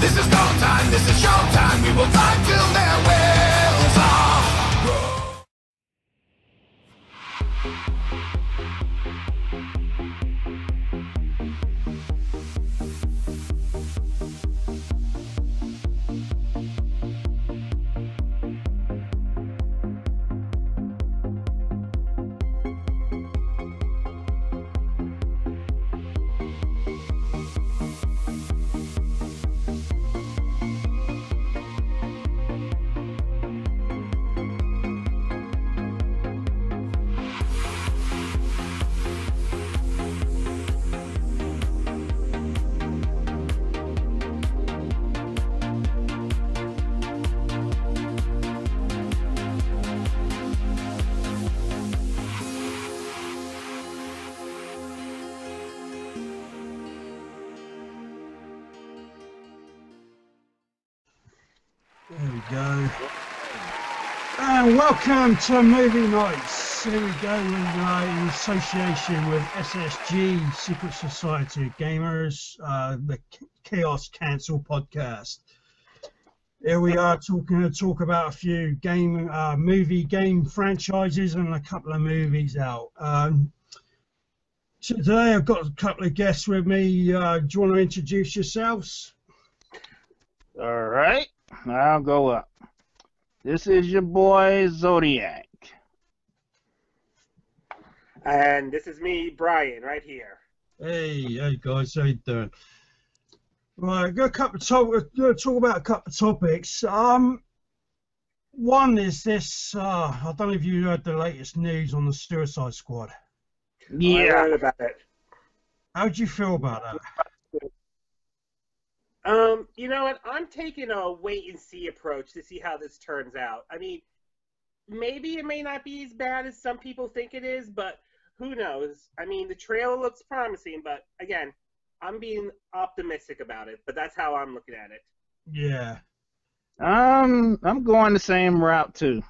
This is go time, this is showtime. We will fight till their wheels are broke. There we go. And welcome to Movie Nights. Here we go in association with SSG, Secret Society of Gamers, the Chaos Cancel podcast. Here we are going to talk about a few movie game franchises and a couple of movies out. So today I've got a couple of guests with me. Do you want to introduce yourselves? All right, I'll go up. This is your boy Zodiac. And this is me, Brian, right here. Hey guys, how you doing? Right, got a couple of talk about a couple of topics. One is this. I don't know if you heard the latest news on the Suicide Squad. Yeah, I heard about it. How do you feel about that? You know what? I'm taking a wait and see approach to see how this turns out. I mean, maybe it may not be as bad as some people think it is, but who knows? I mean, the trailer looks promising, but again, I'm being optimistic about it. But that's how I'm looking at it. Yeah. I'm going the same route too.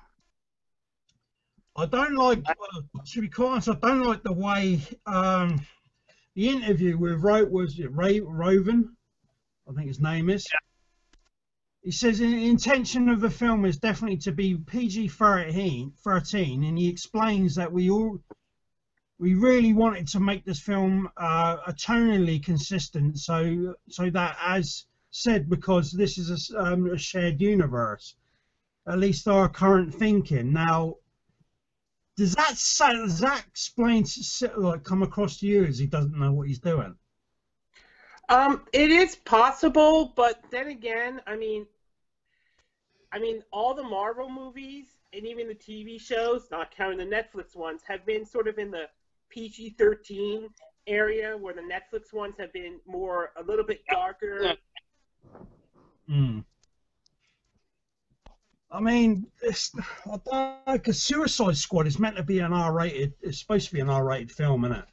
I don't like, to be quite honest, I don't like the way the interview with Raven, I think his name is. Yeah. He says the intention of the film is definitely to be PG-13, and he explains that we really wanted to make this film tonally consistent, so that, as said, because this is a shared universe, at least our current thinking. Now, does that explain come across to you as he doesn't know what he's doing? It is possible, but then again, I mean, all the Marvel movies and even the TV shows, not counting the Netflix ones, have been sort of in the PG-13 area, where the Netflix ones have been a little bit darker. I mean, I don't like a Suicide Squad is meant to be an R-rated. It's supposed to be an R-rated film, isn't it?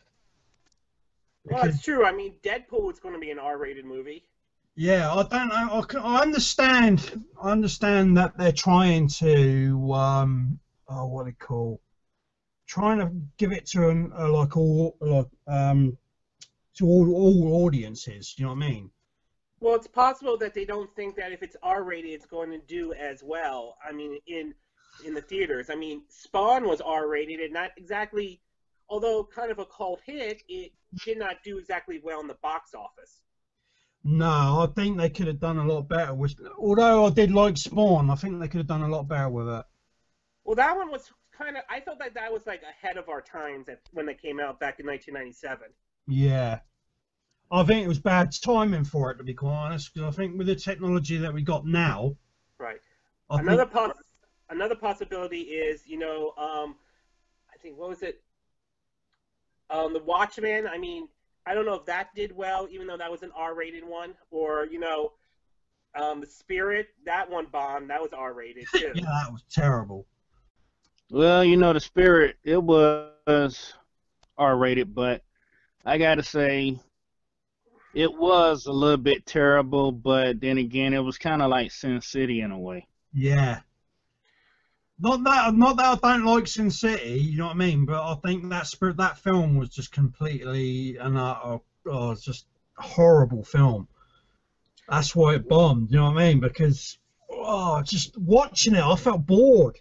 Well, that's true. I mean, Deadpool is going to be an R-rated movie. Yeah, I don't know. I understand. I understand that they're trying to what they call, trying to give it to all audiences. You know what I mean? Well, it's possible that they don't think that if it's R-rated, it's going to do as well. I mean, in the theaters. I mean, Spawn was R-rated and not exactly, although kind of a cult hit, it did not do exactly well in the box office. No, I think they could have done a lot better with. Although I did like Spawn, I think they could have done a lot better with it. Well, that one was kind of. I felt like that was like ahead of our times when they came out back in 1997. Yeah, I think it was bad timing for it, to be quite honest. Because I think with the technology that we got now, right. I Another possibility is, I think, what was it? The Watchmen. I mean, I don't know if that did well, even though that was an R-rated one, or The Spirit. That one bombed. That was R-rated too. Yeah, that was terrible. Well, The Spirit, it was R-rated, but I gotta say, it was a little bit terrible. But then again, it was kind of like Sin City in a way. Yeah. Not that I don't like Sin City, you know what I mean? But I think that film was just completely just a horrible film. That's why it bombed. You know what I mean? Because just watching it, I felt bored.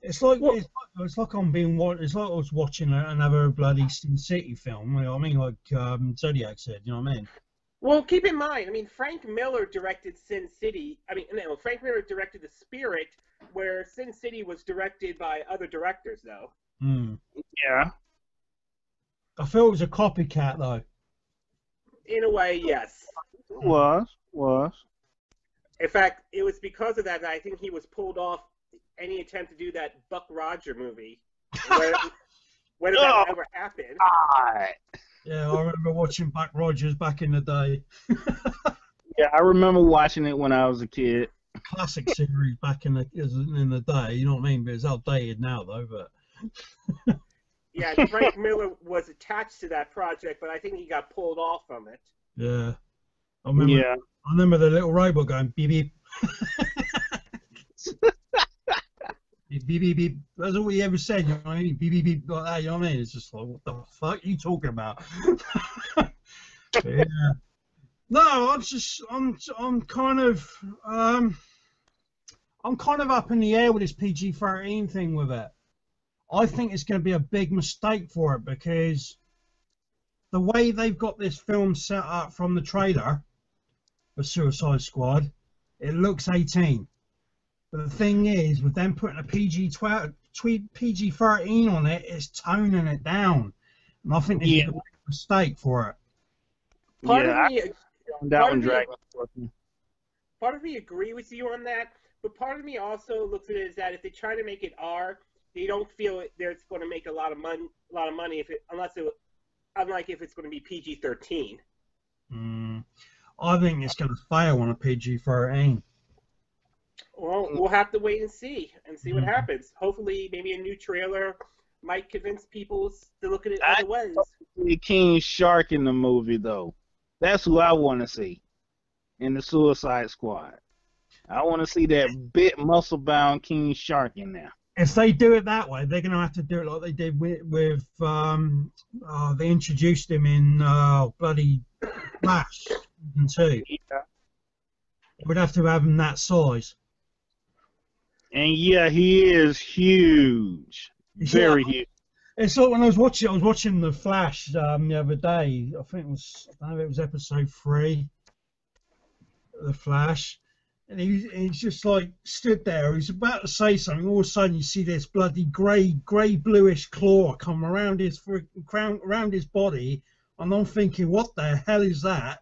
It's like Well- it's like I'm being it's like I was watching another bloody Sin City film. You know what I mean? Like Zodiac said. You know what I mean? Well, keep in mind, I mean, Frank Miller directed Sin City. I mean, no, Frank Miller directed The Spirit, where Sin City was directed by other directors, though. Hmm. Yeah. I feel it was a copycat though. In a way, yes. Was. In fact, it was because of that I think he was pulled off any attempt to do that Buck Roger movie. Whether that ever happened. Alright. Yeah, I remember watching Buck Rogers back in the day. Yeah, I remember watching it when I was a kid. Classic series back in the day. You know what I mean? But it's outdated now though. But Yeah, Frank Miller was attached to that project, but I think he got pulled off from it. yeah, I remember the little robot going beep beep. Beep beep beep. That's all he ever said. You know what I mean? Beep beep beep like that. You know what I mean? It's just like, what the fuck are you talking about? Yeah. No, I'm kind of up in the air with this PG-13 thing with it. I think it's going to be a big mistake for it because the way they've got this film set up from the trailer for Suicide Squad, it looks 18. But the thing is, with them putting a PG-13 on it, it's toning it down. And I think it's a big mistake for it. Part of me agree with you on that, but part of me also looks at it as that if they try to make it R, they don't feel it's going to make a lot of money unlike if it's going to be PG-13. I think it's going to fail on a PG-13. Well, we'll have to wait and see what happens. Hopefully, maybe a new trailer might convince people to look at it other ways. The King Shark in the movie, though. That's who I want to see in the Suicide Squad. I want to see that big muscle-bound King Shark in there. If they do it that way, they're going to have to do it like they did with they introduced him in bloody Flash season 2. Yeah. We'd have to have him that size. And yeah, he is huge. Very huge. It's like when I was watching The Flash the other day. I don't know if it was episode 3, The Flash. And he's just like stood there. He's about to say something. All of a sudden, you see this bloody grey bluish claw come around his body, and I'm thinking, what the hell is that?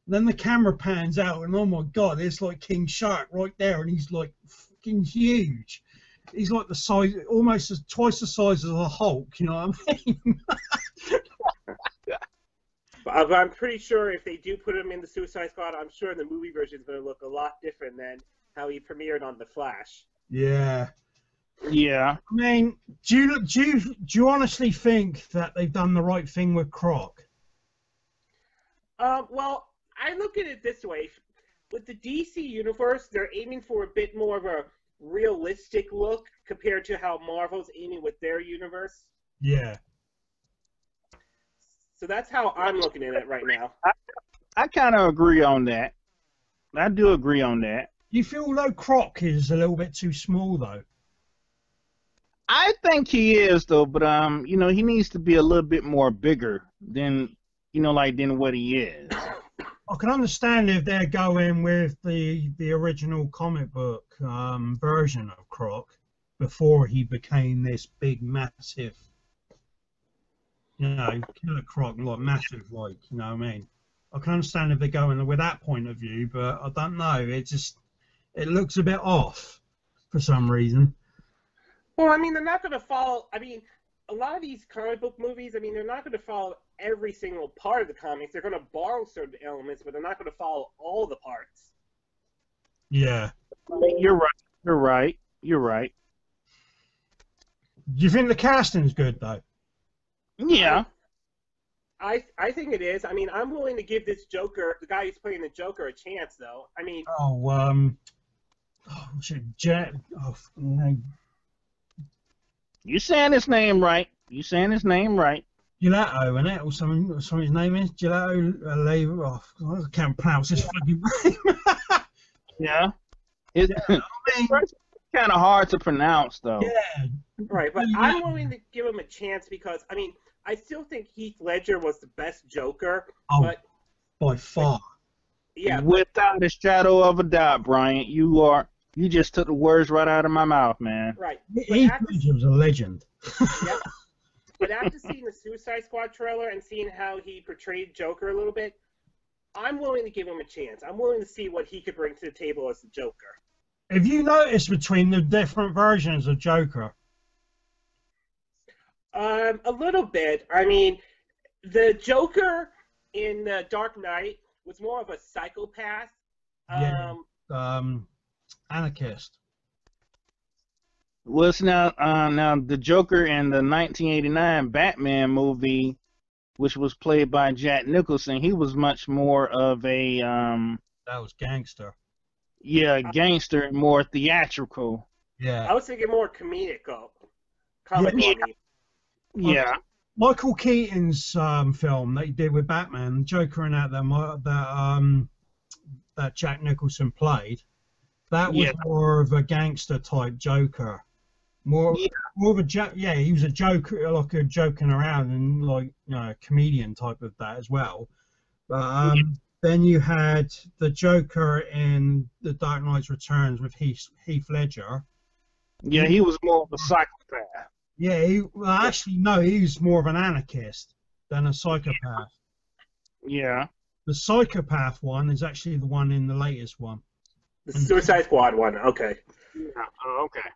And then the camera pans out, and oh my god, it's like King Shark right there, and he's like fucking huge. He's like the size, almost twice the size of the Hulk. You know what I mean? But I'm pretty sure if they do put him in the Suicide Squad, I'm sure the movie version is going to look a lot different than how he premiered on The Flash. Yeah. Yeah. I mean, do you honestly think that they've done the right thing with Croc? Well, I look at it this way. With the DC universe, they're aiming for a bit more of a realistic look compared to how Marvel's aiming with their universe. Yeah. So that's how I'm looking at it right now. I kind of agree on that. I do agree on that. You feel though Croc is a little bit too small though? I think he is though, but he needs to be a little bit more bigger than than what he is. I can understand if they're going with the original comic book version of Croc before he became this big massive, Killer Croc, like massive, like, you know what I mean? I can understand if they're going with that point of view, but I don't know. It looks a bit off for some reason. Well, I mean, they're not going to follow. I mean, a lot of these comic book movies, I mean, they're not going to follow every single part of the comics. They're going to borrow certain elements, but they're not going to follow all the parts. Yeah. You're right. Do you think the casting's good though? Yeah. I think it is. I mean, I'm willing to give this Joker, the guy who's playing the Joker, a chance, though. I mean... You saying his name right. Gelato, isn't it? Or something his name is? Gelato Leva. Oh, I can't pronounce his fucking name. Yeah. It's I mean, kind of hard to pronounce, though. yeah. Right, but Yeah. I'm willing to give him a chance because I mean I still think Heath Ledger was the best Joker, Oh, but by far. yeah, Without a shadow of a doubt, Bryant, you just took the words right out of my mouth, man. right. Heath after- Ledger was a legend. Yeah. But after seeing the Suicide Squad trailer and seeing how he portrayed Joker a little bit, I'm willing to give him a chance. I'm willing to see what he could bring to the table as the Joker. Have you noticed between the different versions of Joker? A little bit. I mean, the Joker in Dark Knight was more of a psychopath. Yeah. Anarchist. What's now the Joker in the 1989 Batman movie, which was played by Jack Nicholson, he was much more of a That was gangster. gangster, more theatrical. Yeah. I was thinking more comical. Comical, Yeah. I mean. Yeah. Michael Keaton's film that he did with Batman, Joker and that Jack Nicholson played, that was Yeah. more of a gangster type Joker. More of a he was a joker, like a joking around and like comedian type of that as well. But then you had the Joker in The Dark Knight Returns with Heath Ledger. Yeah, he was more of a psychopath. Yeah, he was more of an anarchist than a psychopath. Yeah. The psychopath one is actually the one in the latest one. The Suicide Squad one, okay. Yeah. Oh, okay.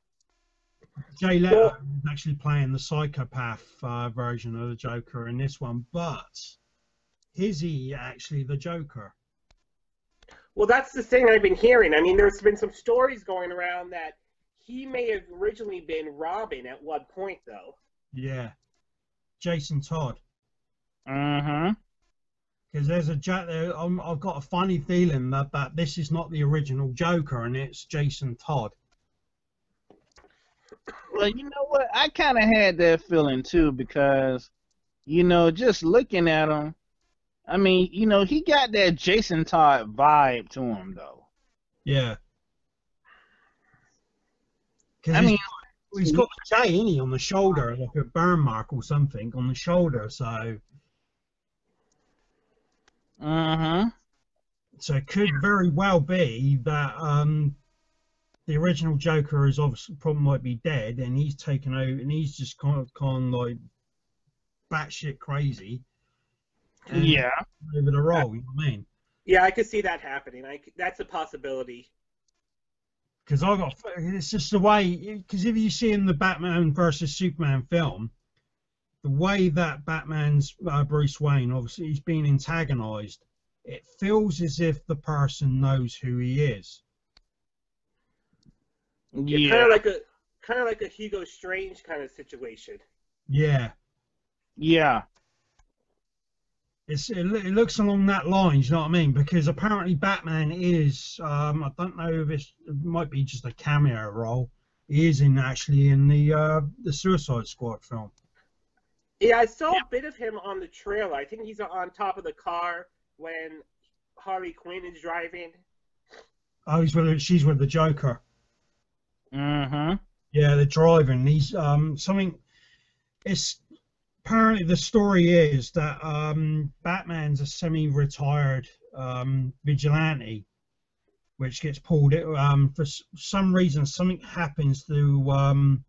Jay Leto is actually playing the psychopath version of the Joker in this one, but is he actually the Joker? Well, that's the thing I've been hearing. I mean, there's been some stories going around that he may have originally been Robin at one point, though. Yeah, Jason Todd. Mm-hmm. Because there's a I've got a funny feeling that this is not the original Joker and it's Jason Todd. Well, you know what? I kind of had that feeling too because, just looking at him, I mean, he got that Jason Todd vibe to him, though. Yeah. I mean, he's got a J, ain't he, on the shoulder, like a burn mark or something on the shoulder, so. So it could very well be that the original Joker is obviously probably might be dead, and he's taken over, and he's just kind of like batshit crazy. Yeah. Over the role, you know what I mean? Yeah, I could see that happening. That's a possibility. Because it's just the way. Because if you see in the Batman versus Superman film, the way that Batman's Bruce Wayne, obviously he's being antagonized, it feels as if the person knows who he is. Yeah. Kind of like a Hugo Strange kind of situation. Yeah. Yeah. It looks along that line, you know what I mean? Because apparently Batman is, I don't know if it might be just a cameo role. He is actually in the Suicide Squad film. Yeah, I saw a bit of him on the trailer. I think he's on top of the car when Harley Quinn is driving. Oh, she's with the Joker. Mm-hmm. Yeah, they're driving. He's something. It's apparently the story is that Batman's a semi-retired vigilante, which gets pulled. For some reason, something happens to.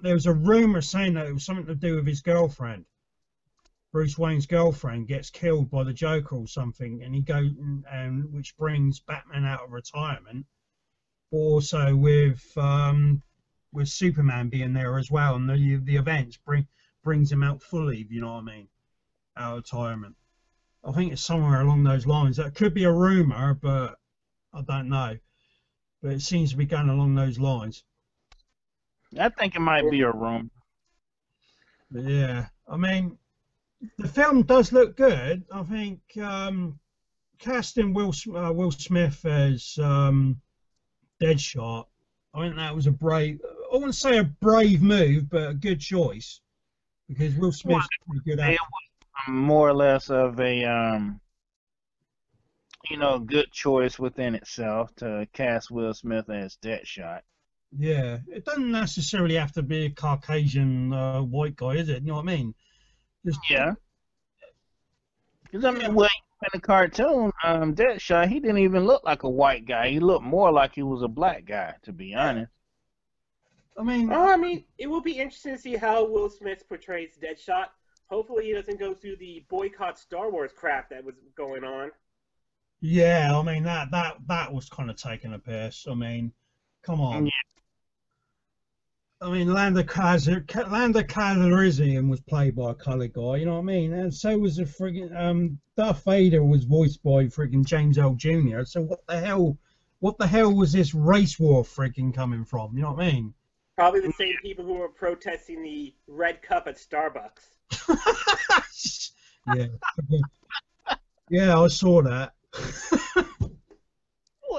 There was a rumor saying that it was something to do with his girlfriend. Bruce Wayne's girlfriend gets killed by the Joker or something, and he goes, and which brings Batman out of retirement. But also with Superman being there as well, and the events brings him out fully. If you know what I mean, out of retirement. I think it's somewhere along those lines. That could be a rumor, but I don't know. But it seems to be going along those lines. I think it might be a room. But yeah, I mean, the film does look good. I think casting Will Smith as Deadshot, I think that was I wouldn't say a brave move, but a good choice. because Will Smith's pretty good It actor. was more or less of a good choice within itself to cast Will Smith as Deadshot. Yeah, it doesn't necessarily have to be a Caucasian white guy, is it? You know what I mean? Just Yeah, because I mean, well, in the cartoon, Deadshot, he didn't even look like a white guy. He looked more like he was a black guy, to be honest. I mean, Oh, I mean, it will be interesting to see how Will Smith portrays Deadshot. Hopefully, he doesn't go through the boycott Star Wars crap that was going on. yeah, I mean that was kind of taking a piss. I mean, come on. Yeah. I mean, Lando Calrissian was played by a colored guy, you know what I mean? And so was the friggin' Darth Vader was voiced by friggin' James L. Jr. So what the hell was this race war friggin' coming from? You know what I mean? Probably the same people who were protesting the red cup at Starbucks. Yeah. Yeah, I saw that. Hold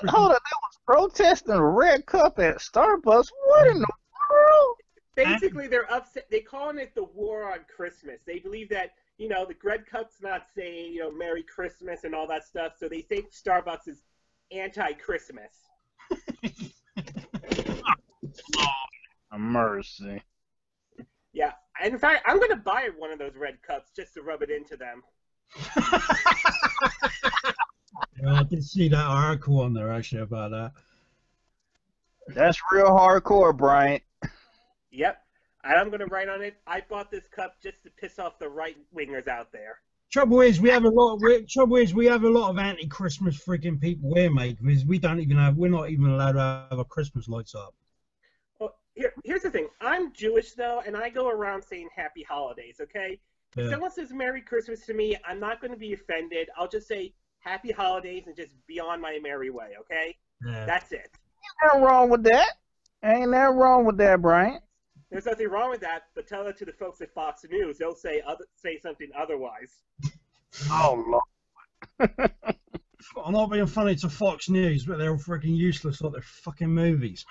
on, that was protesting a red cup at Starbucks. What in the world? Basically, they're upset. They're calling it the war on Christmas. They believe that, the red cup's not saying, Merry Christmas and all that stuff. So they think Starbucks is anti-Christmas. Mercy. Yeah. And in fact, I'm going to buy one of those red cups just to rub it into them. Yeah, I did see that article on there actually about that. That's real hardcore, Bryant. Yep. And I'm going to write on it, I bought this cup just to piss off the right-wingers out there. Trouble is, we have a lot of anti-Christmas freaking people here, mate. Because we're not even allowed to have our Christmas lights up. Well, here's the thing. I'm Jewish, though, and I go around saying Happy Holidays, okay? Yeah. If someone says Merry Christmas to me, I'm not going to be offended. I'll just say Happy Holidays and just be on my merry way, okay? Yeah. That's it. Ain't nothing wrong with that. Ain't nothing wrong with that, Bryant. There's nothing wrong with that, but tell that to the folks at Fox News. They'll say something otherwise. Oh, Lord. I'm not being funny to Fox News, but they're all freaking useless like their fucking movies.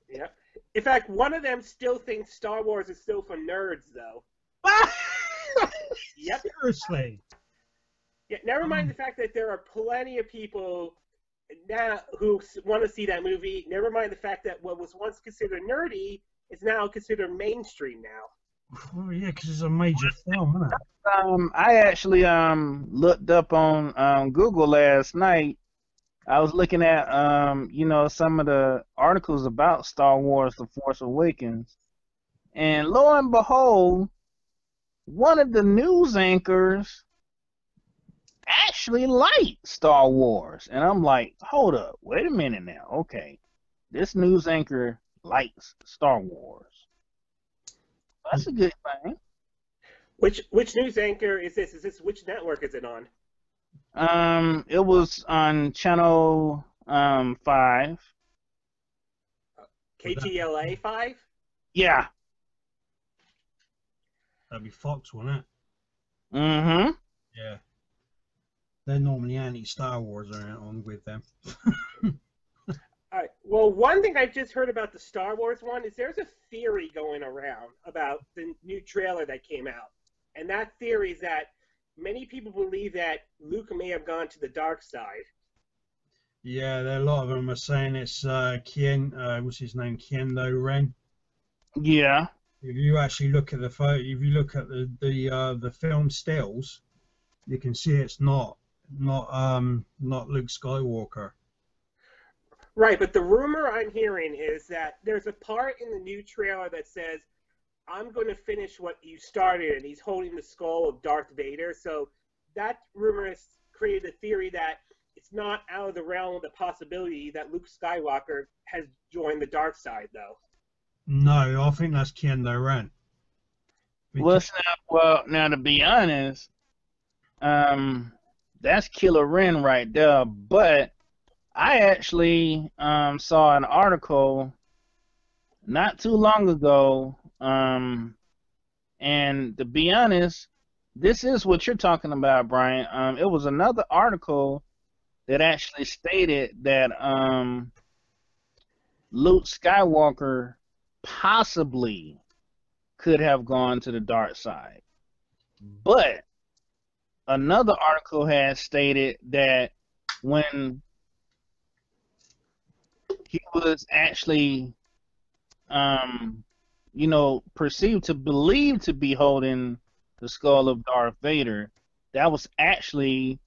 Yep. In fact, one of them still thinks Star Wars is still for nerds, though. Yep. Seriously. Yeah. Never mind the fact that there are plenty of people now who want to see that movie. Never mind the fact that what was once considered nerdy is now considered mainstream now. Well, yeah, because it's a major film, isn't it? I actually looked up on Google last night. I was looking at some of the articles about Star Wars: The Force Awakens, and lo and behold, one of the news anchors actually liked Star Wars, and I'm like, hold up, wait a minute now, okay, this news anchor likes Star Wars. That's a good thing. Which news anchor is this? Which network is it on? It was on Channel 5. KTLA 5? Yeah. That'd be Fox, wouldn't it? Mm-hmm. Yeah. They're normally anti-Star Wars on with them. All right. Well, one thing I just heard about the Star Wars one is there's a theory going around about the new trailer that came out. And that theory is that many people believe that Luke may have gone to the dark side. Yeah, a lot of them are saying it's what's his name, Kylo Ren. Yeah. If you actually look at the photo, if you look at the film stills, you can see it's not Luke Skywalker. Right, but the rumor I'm hearing is that there's a part in the new trailer that says, I'm going to finish what you started, and he's holding the skull of Darth Vader. So that rumor has created a theory that it's not out of the realm of the possibility that Luke Skywalker has joined the dark side, though. No, I think that's Kylo Ren. Well, now to be honest, that's Kylo Ren right there. But I actually saw an article not too long ago, and to be honest, this is what you're talking about, Brian. It was another article that actually stated that Luke Skywalker possibly could have gone to the dark side. But another article has stated that when he was actually, perceived to believe to be holding the skull of Darth Vader, that was actually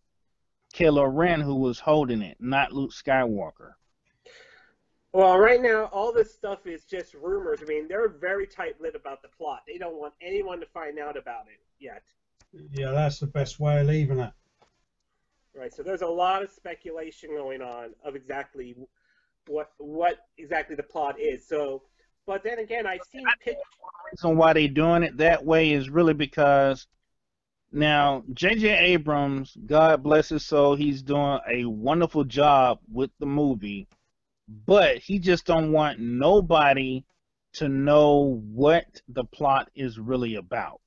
Kylo Ren who was holding it, not Luke Skywalker. Well, right now, all this stuff is just rumors. I mean, they're very tight-lipped about the plot. They don't want anyone to find out about it yet. Yeah, that's the best way of leaving it. Right, so there's a lot of speculation going on of exactly what exactly the plot is. So, but then again, I've seen pictures. The reason why they're doing it that way is really because now J.J. Abrams, God bless his soul, he's doing a wonderful job with the movie, but he just don't want nobody to know what the plot is really about.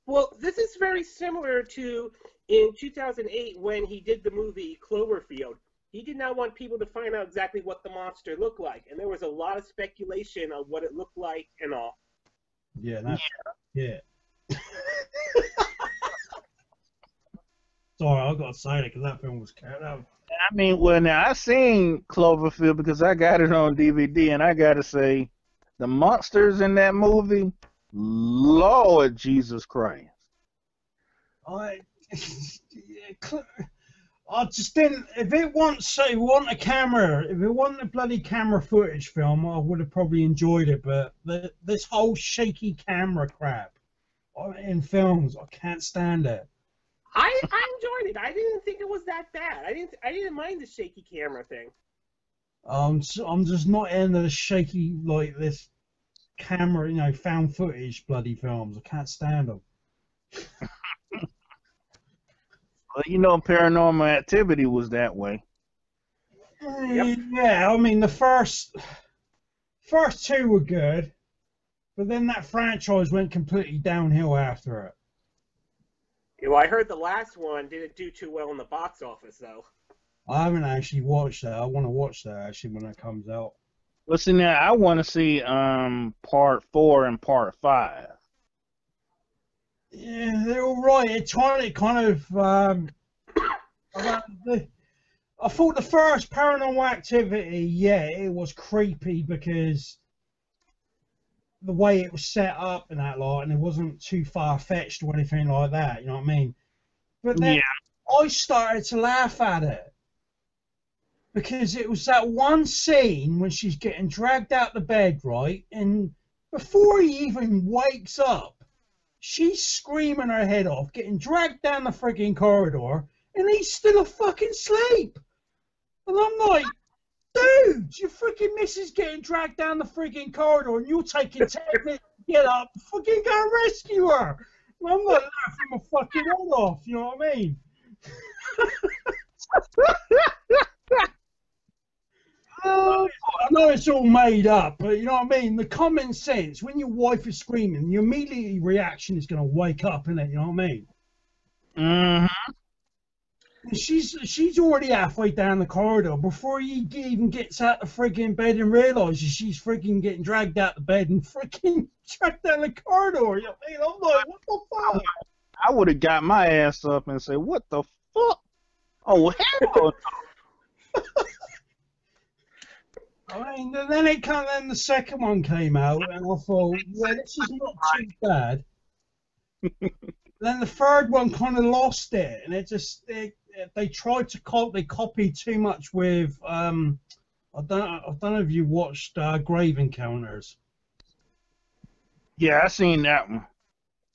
Well, this is very similar to in 2008 when he did the movie Cloverfield. He did not want people to find out exactly what the monster looked like, and there was a lot of speculation on what it looked like and all. Yeah, that's, yeah. Sorry, I got to say that because that film was carried out. I mean, well, now I seen Cloverfield because I got it on DVD, and I gotta say, the monsters in that movie, Lord Jesus Christ. I just didn't. If it want a camera, if it wasn't a bloody camera footage film, I would have probably enjoyed it. But this whole shaky camera crap in films, I can't stand it. I enjoyed it. I didn't think it was that bad. I didn't mind the shaky camera thing. I'm just not into the shaky like this camera, found footage bloody films. I can't stand them. Well, Paranormal Activity was that way. Yep. Yeah, I mean the first two were good, but then that franchise went completely downhill after it. Well, I heard the last one didn't do too well in the box office, though. I haven't actually watched that. I want to watch that actually when it comes out. Well, see, now I want to see part 4 and part 5. Yeah, they're all right. It's kind of I thought the first Paranormal Activity, yeah, it was creepy because the way it was set up and that lot, and it wasn't too far-fetched or anything like that, you know what I mean? But then I started to laugh at it because it was that one scene when she's getting dragged out the bed, right? And before he even wakes up, she's screaming her head off, getting dragged down the frigging corridor, and he's still a fucking asleep. And I'm like, dude, your freaking missus getting dragged down the frigging corridor, and you're taking 10 minutes to get up, fucking go rescue her. And I'm not laughing my fucking head off, you know what I mean? I know it's all made up, but you know what I mean? The common sense, when your wife is screaming, your immediate reaction is going to wake up, innit? You know what I mean? Mm-hmm. She's already halfway down the corridor before he even gets out the frigging bed and realizes she's frigging getting dragged out the bed and frigging dragged down the corridor. You know what I mean? I'm like, what the fuck? I would have got my ass up and said, what the fuck? Oh, hell no. I mean, then the second one came out, and I thought, yeah, this is not too bad. Then the third one kind of lost it, and they tried to they copied too much with I don't know if you watched Grave Encounters. Yeah, I seen that one.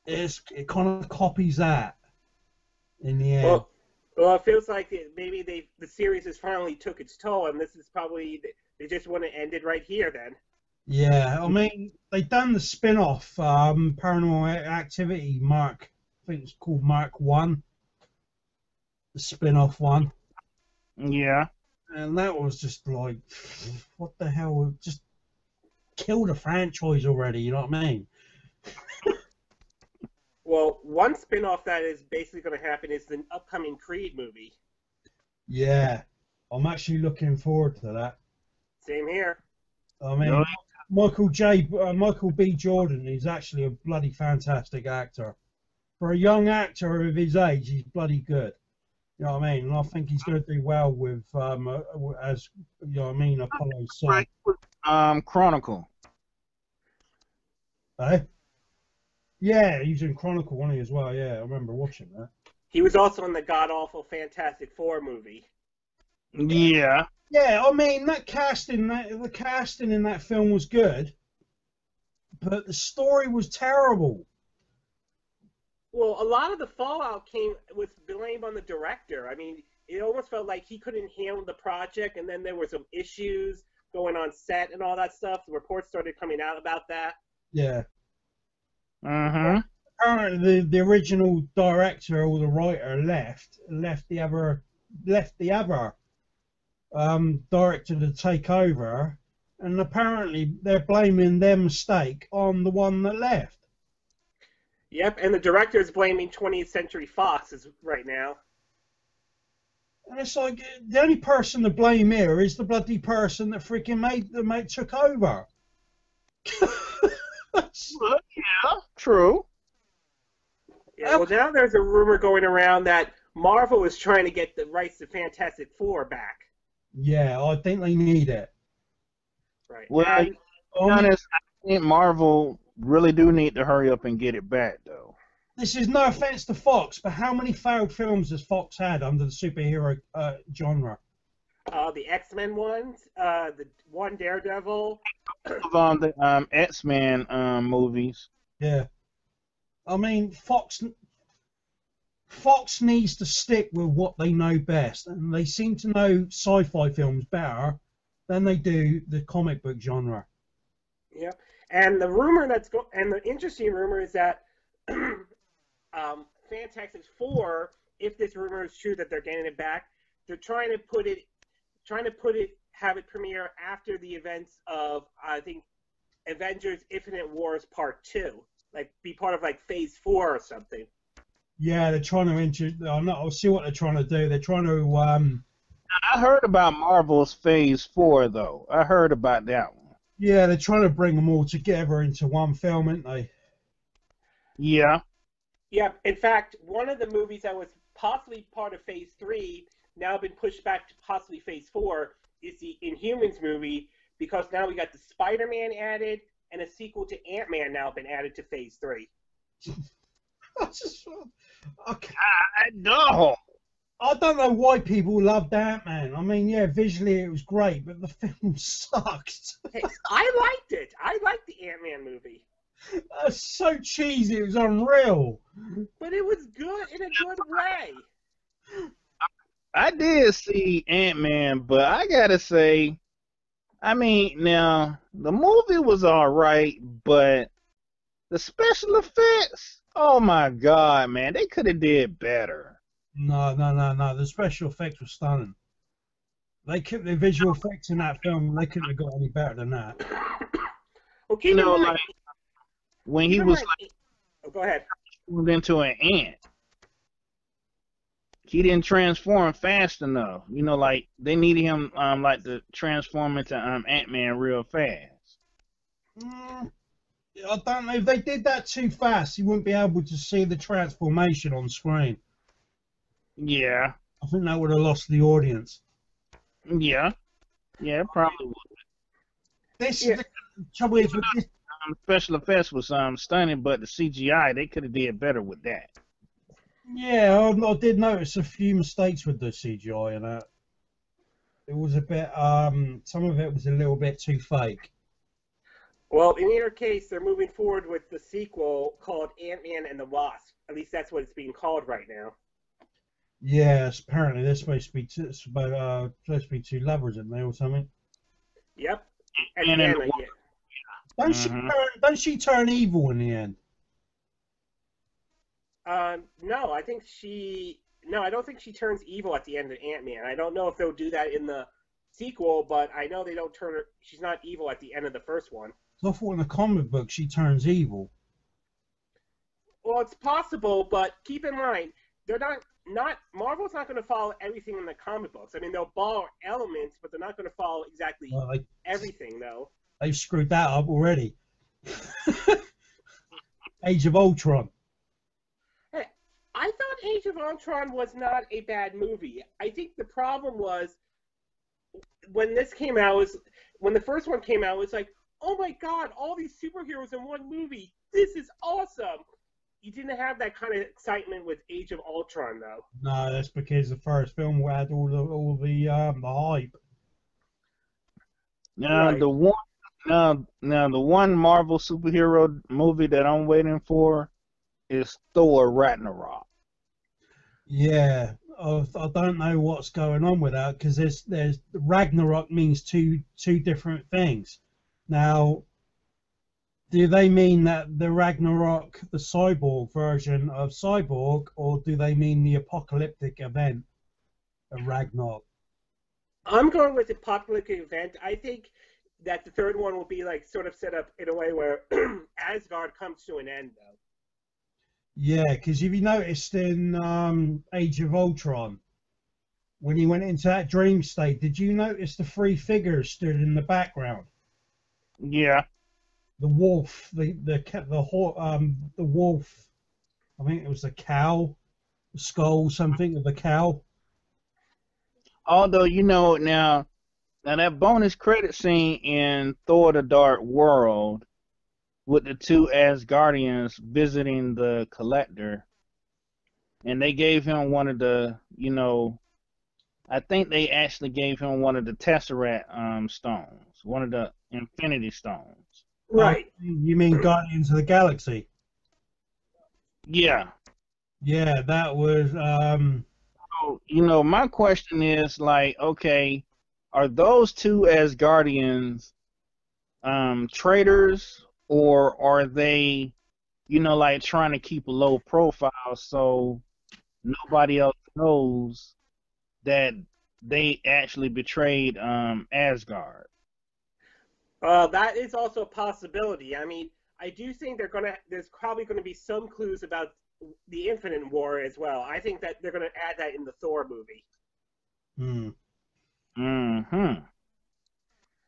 It kind of copies that in the end. Well, it feels like maybe the series has finally took its toll, and this is probably they just want to end it right here then. Yeah, I mean they done the spin-off Paranormal Activity Mark. I think it's called Mark 1. The spin-off one. Yeah. And that was just like, what the hell? Just kill the franchise already, you know what I mean? Well, one spin-off that is basically going to happen is the upcoming Creed movie. Yeah. I'm actually looking forward to that. Same here. I mean, Michael B. Jordan is actually a bloody fantastic actor. For a young actor of his age, he's bloody good. You know what I mean? And I think he's going to do well with as you know what I mean, Apollo's son. Chronicle. Eh? Yeah, he was in Chronicle, wasn't he, as well? Yeah, I remember watching that. He was also in the god-awful Fantastic Four movie. Yeah. Yeah, I mean the casting in that film was good, but the story was terrible. Well, a lot of the fallout was blamed on the director. I mean, it almost felt like he couldn't handle the project, and then there were some issues going on set and all that stuff. The reports started coming out about that. Yeah. Mm-hmm. Apparently, the original director or the writer left the other director to take over, and apparently they're blaming their mistake on the one that left. Yep, and the director is blaming 20th Century Fox right now. And it's like the only person to blame here is the bloody person that freaking took over. Well, yeah, true. Yeah, well, now there's a rumor going around that Marvel is trying to get the rights to Fantastic Four back. Yeah, I think they need it. Right. Well, And, to be honest, I think Marvel really do need to hurry up and get it back, though. This is no offense to Fox, but how many failed films has Fox had under the superhero genre? the X-Men ones, the one Daredevil. The X-Men movies. Yeah. I mean, Fox needs to stick with what they know best, and they seem to know sci-fi films better than they do the comic book genre. Yeah, and the interesting rumor is that Fantastic Four, if this rumor is true that they're getting it back, they're trying to have it premiere after the events of, I think, Avengers: Infinite Wars Part 2, like be part of like Phase 4 or something. Yeah, they're trying to I'll see what they're trying to do. They're trying to I heard about Marvel's Phase 4, though. I heard about that one. yeah, they're trying to bring them all together into one film, aren't they? Yeah. Yeah, in fact, one of the movies that was possibly part of Phase 3, now been pushed back to possibly Phase 4, is the Inhumans movie, because now we got the Spider-Man added, and a sequel to Ant-Man now been added to Phase 3. No. I don't know why people loved Ant-Man. I mean, yeah, visually it was great, but the film sucked. Hey, I liked it. I liked the Ant-Man movie. That's so cheesy, it was unreal. But it was good in a good way. I did see Ant-Man, but I gotta say, I mean, now, the movie was alright, but the special effects, oh my god, man, they could have did better. No. The special effects were stunning. The visual effects in that film, they couldn't have got any better than that. Well, keep in mind, like, when he keep in was mind- oh, go ahead. turned into an ant, he didn't transform fast enough. You know, like, they needed him, like, to transform into Ant-Man real fast. I don't know. If they did that too fast, you wouldn't be able to see the transformation on screen. Yeah. I think that would have lost the audience. Yeah. Yeah, it probably would. The trouble is with this. Special effects was stunning, but the CGI, they could have did better with that. Yeah, I did notice a few mistakes with the CGI in that. It was a bit, some of it was a little bit too fake. Well, in either case, they're moving forward with the sequel called Ant-Man and the Wasp. At least that's what it's being called right now. Yes, apparently they're supposed to be two lovers, aren't they, or something? Yep. At And the in end, the yeah. Don't she turn evil in the end? No, I don't think she turns evil at the end of Ant-Man. I don't know if they'll do that in the sequel, but I know they don't turn her. She's not evil at the end of the first one. I thought in the comic book she turns evil. Well, it's possible, but keep in mind they're not Marvel's not going to follow everything in the comic books. I mean, they'll borrow elements, but they're not going to follow exactly everything, though. They've screwed that up already. Age of Ultron. Hey, I thought Age of Ultron was not a bad movie. I think the problem was when this came out, when the first one came out, it was like, oh my god, all these superheroes in one movie. This is awesome. You didn't have that kind of excitement with Age of Ultron, though. No, that's because the first film had all the hype. Now Right. the one now the one Marvel superhero movie that I'm waiting for is Thor Ragnarok. Yeah, I don't know what's going on with that because there's Ragnarok means two different things. Now, do they mean that the Ragnarok, the cyborg version of Cyborg, or do they mean the apocalyptic event of Ragnarok? I'm going with the apocalyptic event. I think that the third one will be like sort of set up in a way where Asgard comes to an end, though. Yeah, because if you noticed in Age of Ultron, when he went into that dream state, did you notice the three figures stood in the background? Yeah. The wolf, the wolf. I think it was the cow, the skull, something of the cow. Although now that bonus credit scene in Thor: The Dark World with the two Asgardians visiting the Collector, and they gave him one of the, I think they actually gave him one of the Tesseract stones, one of the Infinity Stones. Right. You mean Guardians of the Galaxy? Yeah. Yeah, that was. So, my question is like, okay, are those two Asgardians traitors, or are they, like trying to keep a low profile so nobody else knows that they actually betrayed Asgard? That is also a possibility. I mean, I do think there's probably gonna be some clues about the Infinite War as well. I think that they're gonna add that in the Thor movie. Mm-hmm.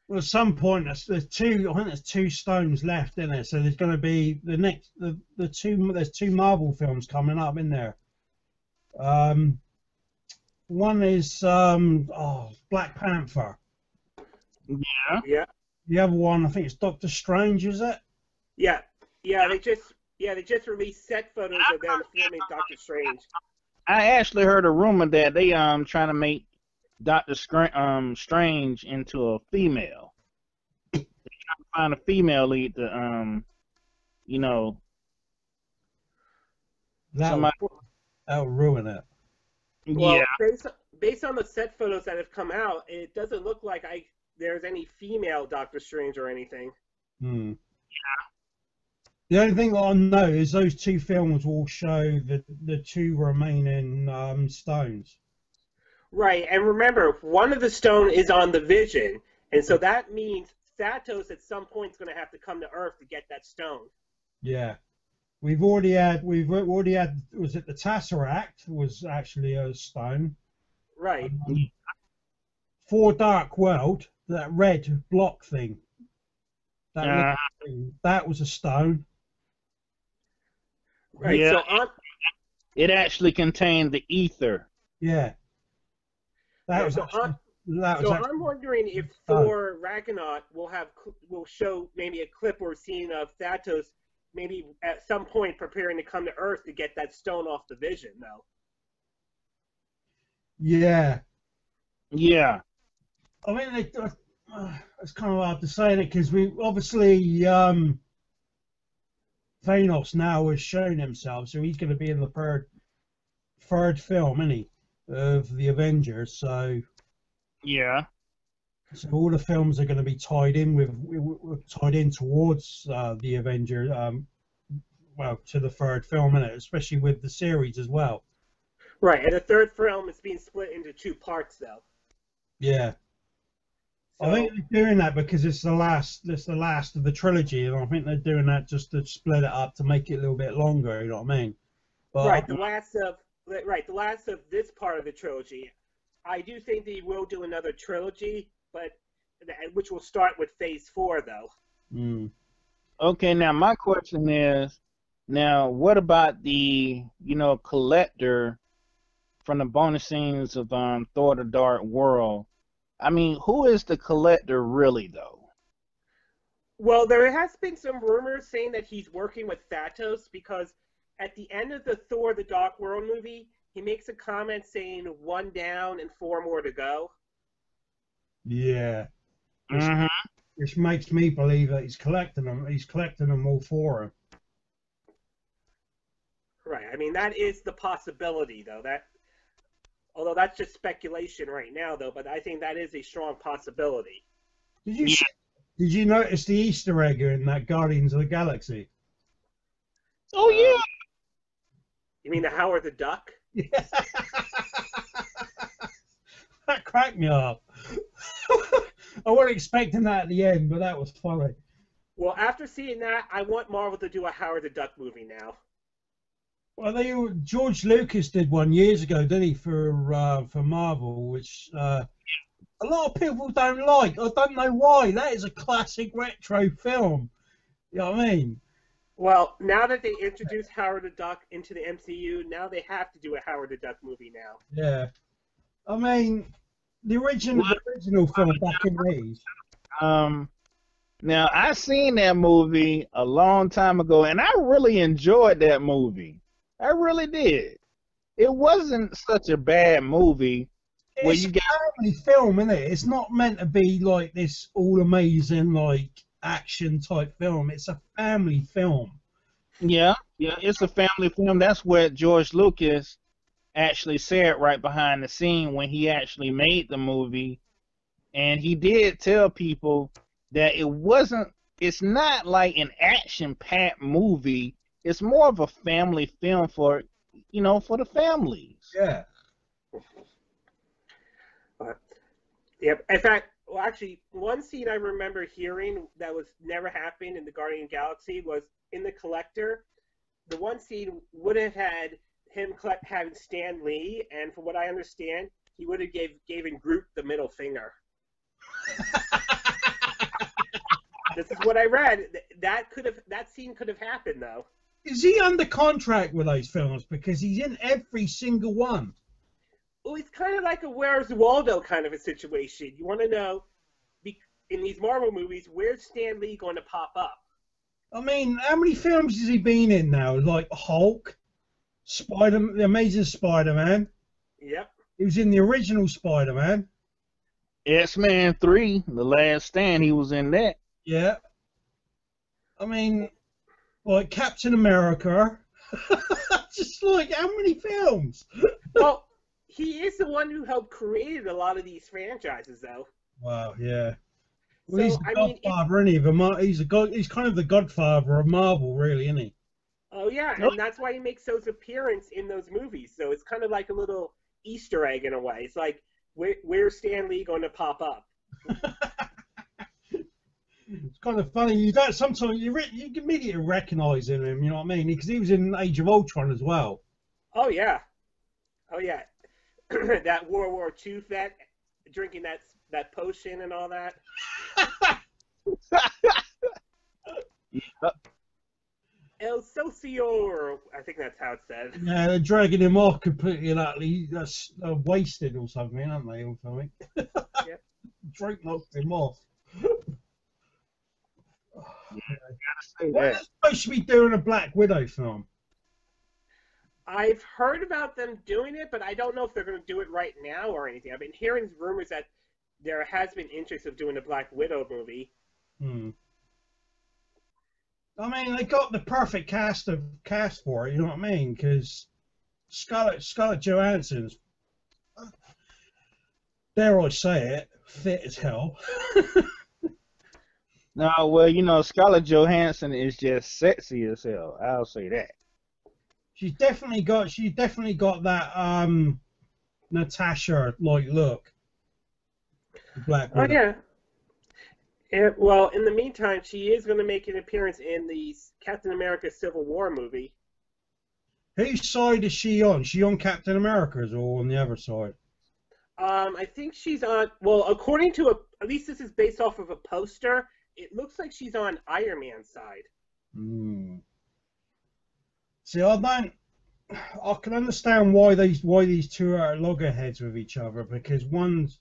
Well, at some point, there's two. I think there's two stones left in it. So there's going to be the two. There's two Marvel films coming up in there. One is Black Panther. Yeah. Yeah. The other one, I think it's Doctor Strange. Is it? Yeah. They just released set photos of them filming Doctor Strange. I actually heard a rumor that they trying to make Doctor Strange into a female. They're trying to find a female lead to somebody. That'll ruin it. Well, Yeah. based on the set photos that have come out, it doesn't look like there's any female Doctor Strange or anything. Yeah. The only thing that I know is those two films will show the two remaining stones. Right, and remember, one of the stone is on the Vision, and so that means Thanos at some point is going to have to come to Earth to get that stone. Yeah. We've already had. Was it the Tesseract? Was actually a stone. Right. For Dark World, that red block thing. That was a stone. Right. Yeah. So it actually contained the ether. Yeah. I'm wondering if Thor Ragnarok will show maybe a clip we're seeing of Thanos maybe at some point preparing to come to Earth to get that stone off the Vision, though. Yeah. Yeah. I mean, it's kind of hard to say that because we obviously Thanos now has shown himself, so he's going to be in the third film, isn't he, of the Avengers? So yeah. So all the films are going to be tied in towards the Avengers, to the third film, innit? Especially with the series as well. Right, and the third film is being split into two parts, though. Yeah. So, I think they're doing that because it's the last of the trilogy, and I think they're doing that just to split it up to make it a little bit longer. You know what I mean? But, right, the last of this part of the trilogy. I do think they will do another trilogy, but which will start with Phase 4, though. Mm. Okay, now my question is, now what about the, collector from the bonus scenes of Thor: The Dark World? I mean, who is the collector really, though? Well, there has been some rumors saying that he's working with Thanos because at the end of the Thor: The Dark World movie, he makes a comment saying 1 down and 4 more to go. Yeah. Mm-hmm. Which makes me believe that he's collecting them. He's collecting them all for him. Right. I mean, that is the possibility, though. Although that's just speculation right now, though. But I think that is a strong possibility. Did you notice the Easter egg in that Guardians of the Galaxy? Oh yeah. You mean the Howard the Duck? Yeah. That cracked me up. I wasn't expecting that at the end, but that was funny. Well, after seeing that, I want Marvel to do a Howard the Duck movie now. Well, George Lucas did one years ago, didn't he, for Marvel, which a lot of people don't like. I don't know why. That is a classic retro film. You know what I mean? Well, now that they introduced Howard the Duck into the MCU, now they have to do a Howard the Duck movie now. Yeah. I mean, the original film back in the 80s. Now I seen that movie a long time ago, and I really enjoyed that movie. I really did. It wasn't such a bad movie. It's a family film, isn't it? It's not meant to be like this all amazing like action type film. It's a family film. Yeah, it's a family film. That's what George Lucas actually said right behind the scene when he actually made the movie. And he did tell people that it's not like an action-packed movie. It's more of a family film for the families. Yeah. Yep. In fact, well, actually, one scene I remember hearing that was never happened in the Guardian Galaxy was in the Collector. The one scene would have had him having Stan Lee, and from what I understand, he would have given Groot the middle finger. This is what I read. That scene could have happened though. Is he under contract with those films? Because he's in every single one. Well, it's kind of like a Where's Waldo kind of a situation. You want to know, in these Marvel movies, where's Stan Lee going to pop up? I mean, how many films has he been in now? Like Hulk, the Amazing Spider-Man. Yep. He was in the original Spider-Man. X-Men 3, The Last Stand, he was in that. Yeah. I mean, like Captain America. Just like, how many films? Well, he is the one who helped create a lot of these franchises, though. Wow, yeah. Well, So, he's the godfather, isn't he? He's kind of the godfather of Marvel, really, isn't he? Oh, yeah, and that's why he makes those appearances in those movies. So it's kind of like a little Easter egg in a way. It's like, where's Stan Lee going to pop up? It's kind of funny. Sometimes you can immediately recognize him. You know what I mean? Because he was in Age of Ultron as well. Oh yeah, that World War II vet drinking that potion and all that. El Socior, I think that's how it's said. Yeah, they're dragging him off completely and utterly wasted or something, aren't they? Or something. Yep. Drake knocked him off. Say They're that. supposed to be doing a Black Widow film. I've heard about them doing it, but I don't know if they're going to do it right now or anything. I've been hearing rumors that there has been interest of doing a Black Widow movie. I mean, they got the perfect cast for it. You know what I mean? Because Scarlett Johansson's, dare I say it, fit as hell. No, well, Scarlett Johansson is just sexy as hell. I'll say that. She's definitely got that Natasha like look. Black Widow. Oh yeah. Well, in the meantime, she is going to make an appearance in the Captain America Civil War movie. Whose side is she on? She on Captain America's or on the other side? I think she's on. Well, according to at least this is based off of a poster. It looks like she's on Iron Man's side. Hmm. See, I can understand why these two are at loggerheads with each other, because one's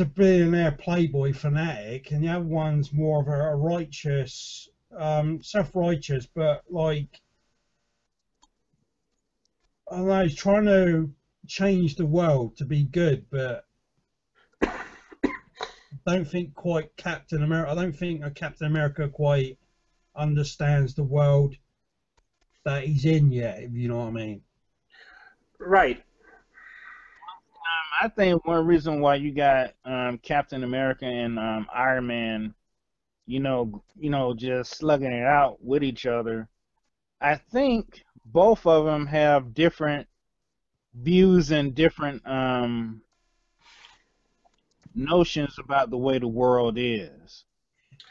a billionaire playboy fanatic, and the other one's more of a righteous, self-righteous, but like, I don't know, he's trying to change the world to be good, but I don't think quite Captain America. I don't think a Captain America quite understands the world that he's in yet, if you know what I mean. Right. I think one reason why you got Captain America and Iron Man, just slugging it out with each other. I think both of them have different views and different notions about the way the world is.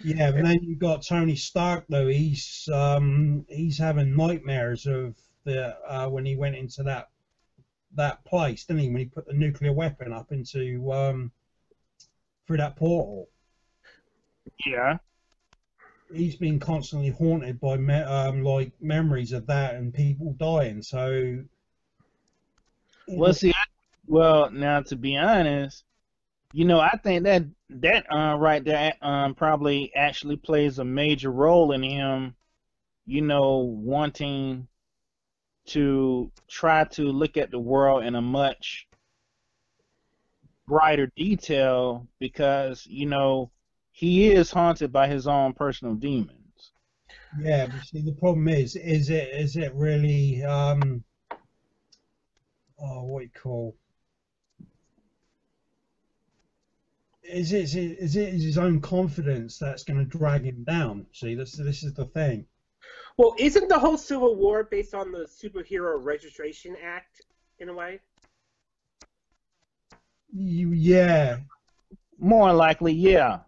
Yeah, but then you've got Tony Stark though. He's having nightmares of the when he went into that place, didn't he? When he put the nuclear weapon up into through that portal. Yeah. He's been constantly haunted by like memories of that and people dying. So. Well, now to be honest, I think that right there probably actually plays a major role in him, wanting to try to look at the world in a much brighter detail, because he is haunted by his own personal demons. Yeah, but see, the problem is it really what you call? Is it his own confidence that's going to drag him down? See, this is the thing. Well, isn't the whole Civil War based on the Superhero Registration Act in a way? Yeah. More likely, yeah.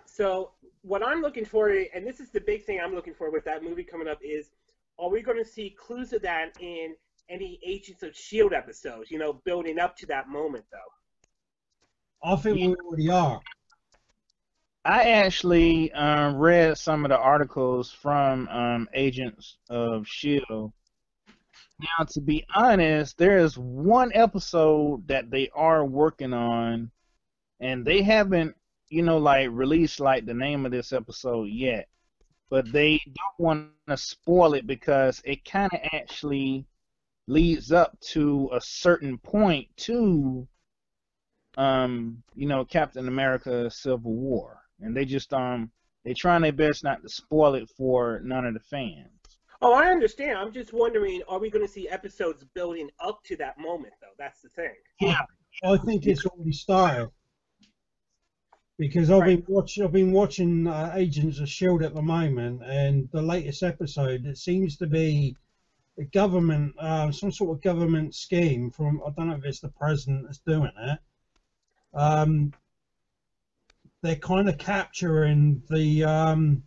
So what I'm looking for, and this is the big thing I'm looking for with that movie coming up, is are we going to see clues of that in any Agents of S.H.I.E.L.D. episodes, building up to that moment, though? I think we already are. I actually read some of the articles from Agents of S.H.I.E.L.D. Now, to be honest, there is one episode that they are working on, and they haven't, released the name of this episode yet. But they don't want to spoil it because it kind of actually leads up to a certain point to, Captain America: Civil War, and they just they trying their best not to spoil it for none of the fans. Oh, I understand. I'm just wondering, are we going to see episodes building up to that moment, though? That's the thing. Yeah, I think it's already started. Because I've been watching Agents of S.H.I.E.L.D. at the moment, and the latest episode, it seems to be a government, some sort of government scheme from, I don't know if it's the president that's doing it. They're kind of capturing the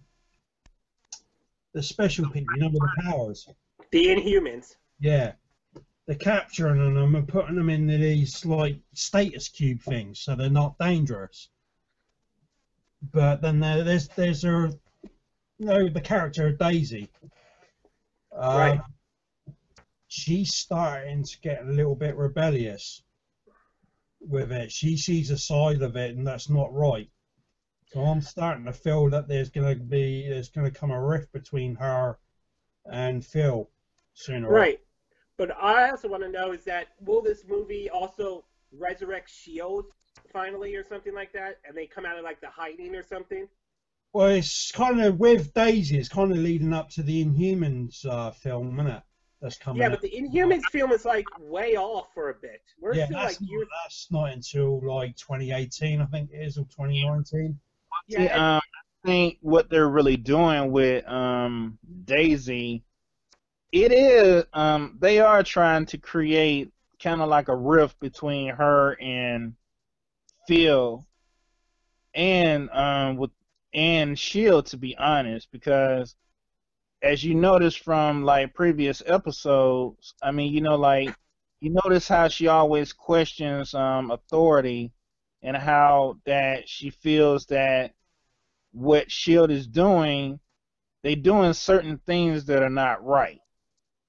special people, with the powers. The Inhumans. Yeah. They're capturing them and putting them in these status cube things, so they're not dangerous. But then there's the character of Daisy. Right. She's starting to get a little bit rebellious with it. She sees a side of it, and that's not right. So I'm starting to feel that there's going to come a rift between her and Phil sooner. Right. But I also want to know will this movie also resurrect S.H.I.E.L.D. finally or something like that, and they come out of the hiding or something? Well, it's kind of with Daisy. It's kind of leading up to the Inhumans film, isn't it? That's coming. Yeah, but the Inhumans film is way off for a bit. We're still that's not until 2018, I think it is, or 2019. Yeah, I think what they're really doing with Daisy, it is they are trying to create kind of like a rift between her and Phil and S.H.I.E.L.D., to be honest, because as you notice from previous episodes, You notice how she always questions authority, and how that she feels that what Shield is doing, they doing certain things that are not right,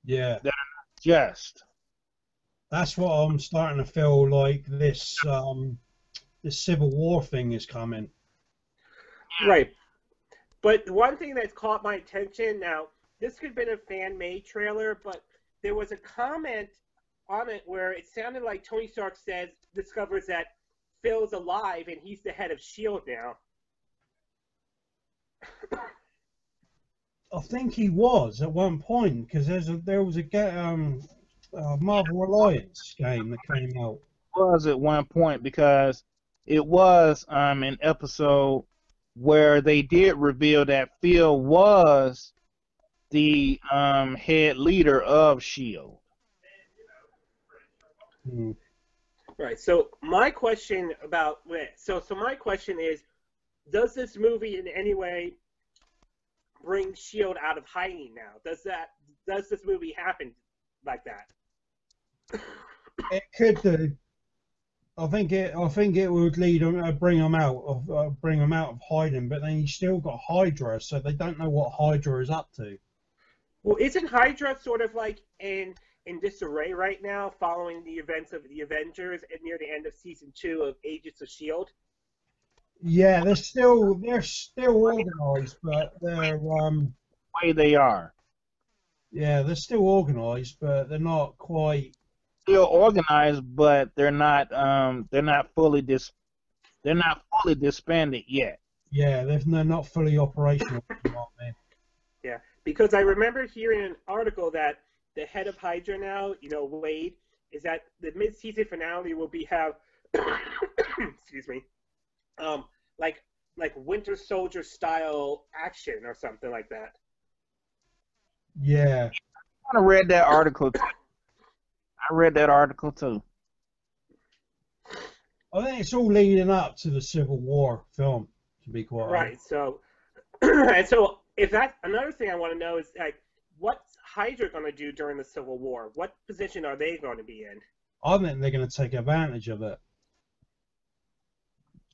Yeah. that are not just. That's what I'm starting to feel like this Civil War thing is coming. Right. But one thing that's caught my attention now, this could have been a fan-made trailer, but there was a comment on it where it sounded like Tony Stark discovers that Phil's alive and he's the head of S.H.I.E.L.D. now. I think he was at one point because there was a Marvel Alliance game that came out. Was at one point, because it was an episode where they did reveal that Phil was the head leader of Shield. Hmm. Right. So my question my question is, does this movie in any way bring S.H.I.E.L.D. out of hiding now? Does this movie happen like that? It could do. I think it would bring them out of hiding, but then you still got Hydra, so they don't know what Hydra is up to. Well, isn't Hydra sort of like in disarray right now, following the events of the Avengers and near the end of season 2 of Agents of S.H.I.E.L.D.? Yeah, they're still organised, but they're Way they are yeah, they're still organised, but they're not quite. still organized, but they're not fully disbanded yet. Yeah, they're not fully operational, aren't they? Yeah, because I remember hearing an article that the head of Hydra now, Wade, is that the mid-season finale will have excuse me, like Winter Soldier style action or something like that. Yeah. I read that article. I read that article too. I think it's all leading up to the Civil War film, to be quite honest. Right. So, and so if that's another thing I want to know is like, what's Hydra going to do during the Civil War? What position are they going to be in? I think they're going to take advantage of it.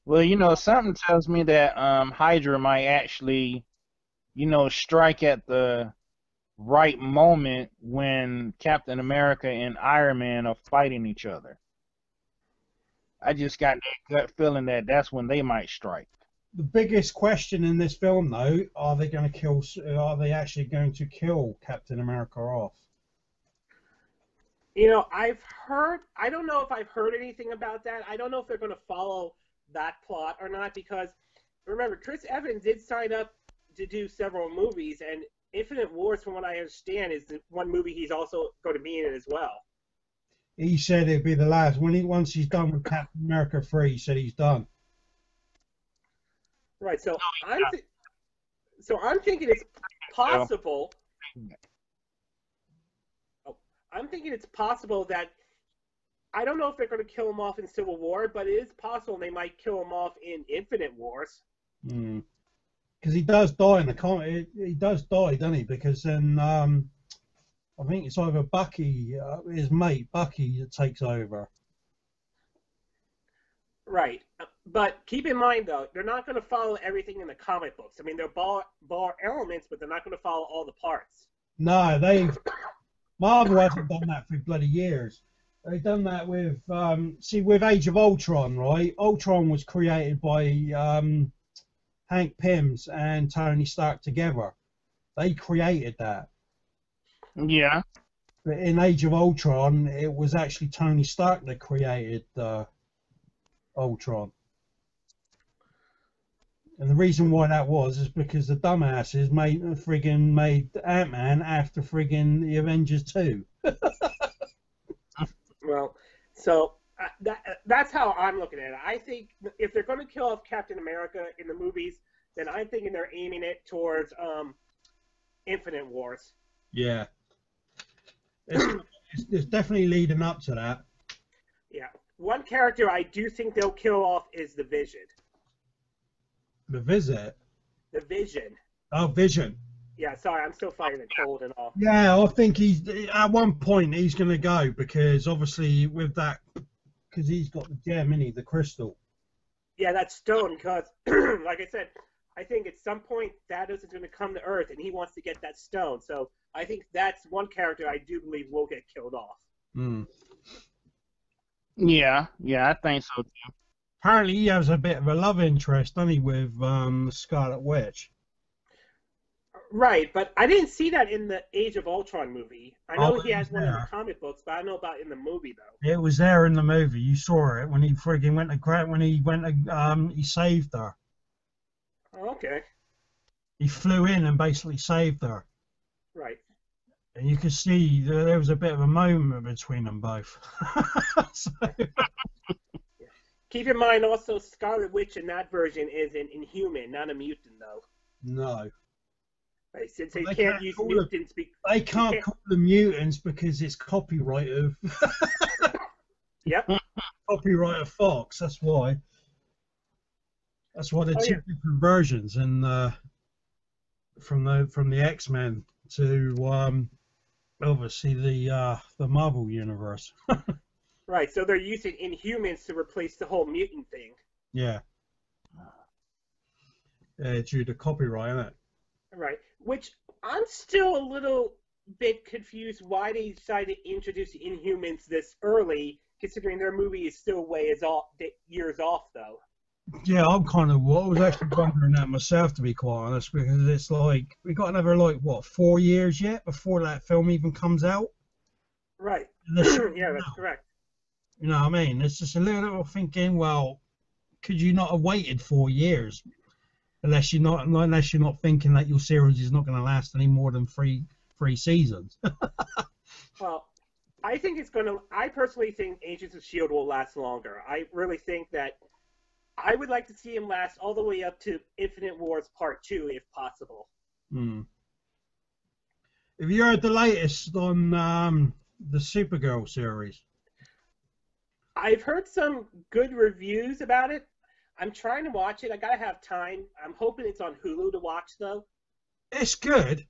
Well, something tells me that Hydra might actually, strike at the right moment when Captain America and Iron Man are fighting each other. I just got that gut feeling that that's when they might strike. The biggest question in this film, though, are they actually going to kill Captain America off? I don't know if I've heard anything about that. I don't know if they're going to follow that plot or not, because remember, Chris Evans did sign up to do several movies, and Infinite Wars, from what I understand, is the one movie he's also going to be in as well. He said it'd be the last. Once he's done with Captain America 3, he said he's done. Right. So I'm thinking it's possible. I'm thinking it's possible that, I don't know if they're going to kill him off in Civil War, but it is possible they might kill him off in Infinite Wars. Because he does die in the comic. He does die, doesn't he? Because then I think it's either Bucky, his mate Bucky, that takes over. Right. But keep in mind, though, they're not going to follow everything in the comic books. I mean, they're bar elements, but they're not going to follow all the parts. No, Marvel hasn't done that for bloody years. They've done that with with Age of Ultron, right? Ultron was created by Hank Pym and Tony Stark together. They created that. Yeah. But in Age of Ultron, it was actually Tony Stark that created Ultron. And the reason why that is because the dumbasses made Ant-Man after friggin' the Avengers 2. Well, so that's how I'm looking at it. I think if they're going to kill off Captain America in the movies, then I'm thinking they're aiming it towards Infinite Wars. Yeah. It's definitely leading up to that. Yeah. One character I do think they'll kill off is the Vision. The Visit? The Vision. Oh, Vision. Yeah, sorry, I'm still fighting a cold and all. Yeah, I think he's at one point he's going to go because obviously with that, because he's got the gem, innit, the crystal. Yeah, that stone, because, like I said, I think at some point Thanos is going to come to Earth and he wants to get that stone. So I think that's one character I do believe will get killed off. Hmm. Yeah, I think so too. Apparently he has a bit of a love interest, doesn't he, with Scarlet Witch? Right, but I didn't see that in the Age of Ultron movie. I know Oh, he has it was one in the there. comic books, but I don't know about in the movie though. It was there in the movie. You saw it when he frigging went to when he went to, he saved her. Oh, okay, He flew in and basically saved her. right. And you could see there was a bit of a moment between them both. So, Keep in mind also Scarlet Witch in that version is an Inhuman, not a mutant though. no. Right, since Well, they they can't can't use call them- mutants. They can't call them mutants because it's copyright of Yep. copyright of Fox. That's why. That's why they're Oh, two yeah. different versions, and from the X-Men to obviously the Marvel universe. Right, so they're using Inhumans to replace the whole mutant thing. Yeah. Due to copyright, isn't it? Right, which I'm still a little bit confused why they decided to introduce the Inhumans this early, considering their movie is still years off, though. Yeah, I was actually wondering that myself, to be quite honest, because it's like we got another 4 years yet before that film even comes out. Right. Unless- Yeah, that's correct. You know what I mean? It's just a little thinking, well, could you not have waited 4 years? Unless you're not thinking that your series is not going to last any more than three seasons. Well, I personally think Agents of S.H.I.E.L.D. will last longer. I really think that I would like to see him last all the way up to Infinite Wars Part 2, if possible. Hmm. Have you heard the latest on the Supergirl series? I've heard some good reviews about it. I'm trying to watch it. I gotta have time. I'm hoping it's on Hulu to watch, though. It's good.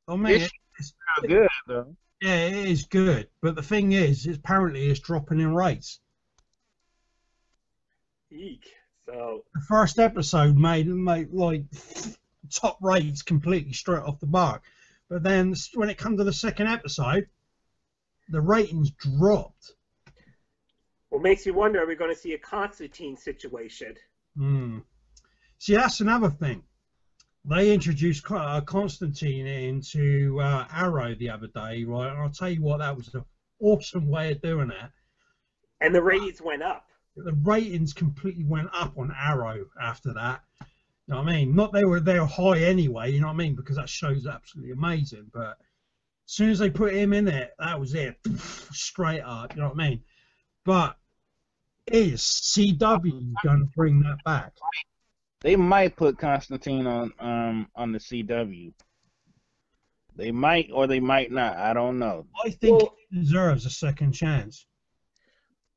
I mean, It's real good though. yeah, it is good. But the thing is, apparently it's dropping in rates. Eek. So, The first episode made like top rates completely straight off the mark. But then when it comes to the second episode, the ratings dropped. what makes you wonder, are we going to see a Constantine situation? Hmm. See, that's another thing. They introduced Constantine into Arrow the other day, right? And I'll tell you what, that was an awesome way of doing it. And the ratings went up. The ratings completely went up on Arrow after that. You know what I mean? Not they were high anyway, you know what I mean? Because that show's absolutely amazing. But as soon as they put him in it, that was it. Straight up, you know what I mean? But is CW going to bring that back? They might put Constantine on the CW. They might or they might not. I don't know. I think Well- he deserves a second chance.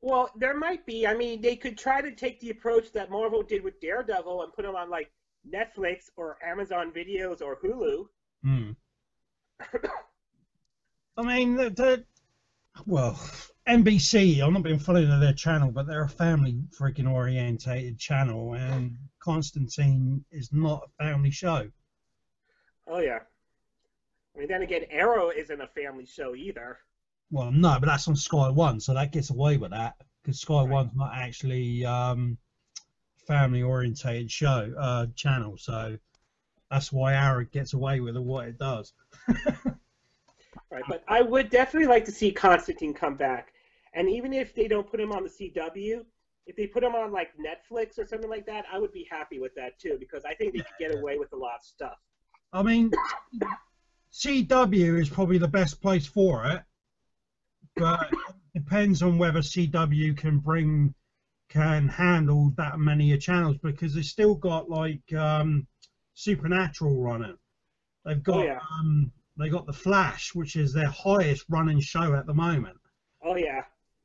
Well, there might be. I mean, they could try to take the approach that Marvel did with Daredevil and put him on, like, Netflix or Amazon Videos or Hulu. Hmm. I mean, well, NBC, I'm not being funny to their channel, but they're a family freaking orientated channel, and Constantine is not a family show. Oh, yeah. I mean, then again, Arrow isn't a family show either. Well, no, but that's on Sky One, so that gets away with that, because Sky Right. One's not actually family orientated channel, so that's why Arrow gets away with what it does. Right, but I would definitely like to see Constantine come back. And even if they don't put him on the CW, if they put him on, like, Netflix or something like that, I would be happy with that, too, because I think they could get away with a lot of stuff. I mean, CW is probably the best place for it, but it depends on whether CW can handle that many channels, because they've still got like Supernatural running. They've got Oh, yeah. they got The Flash, which is their highest running show at the moment, Oh, yeah.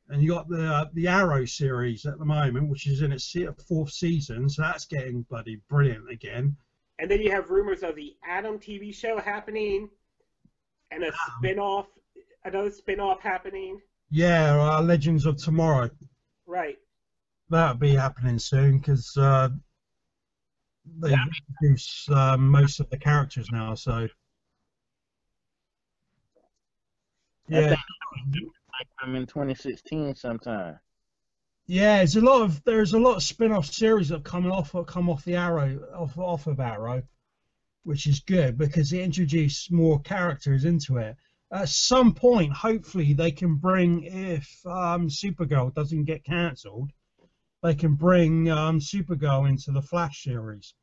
and you got the Arrow series at the moment, which is in its fourth season, so that's getting bloody brilliant again. And then you have rumors of the Atom TV show happening, and another spin-off happening. Yeah, Legends of Tomorrow. Right. That'll be happening soon because they've introduced most of the characters now. So yeah, Like I'm in 2016 sometime. yeah. There's a lot of spin-off series that come off the off of Arrow, which is good because it introduced more characters into it. At some point, hopefully, they can bring, if Supergirl doesn't get cancelled, they can bring Supergirl into the Flash series.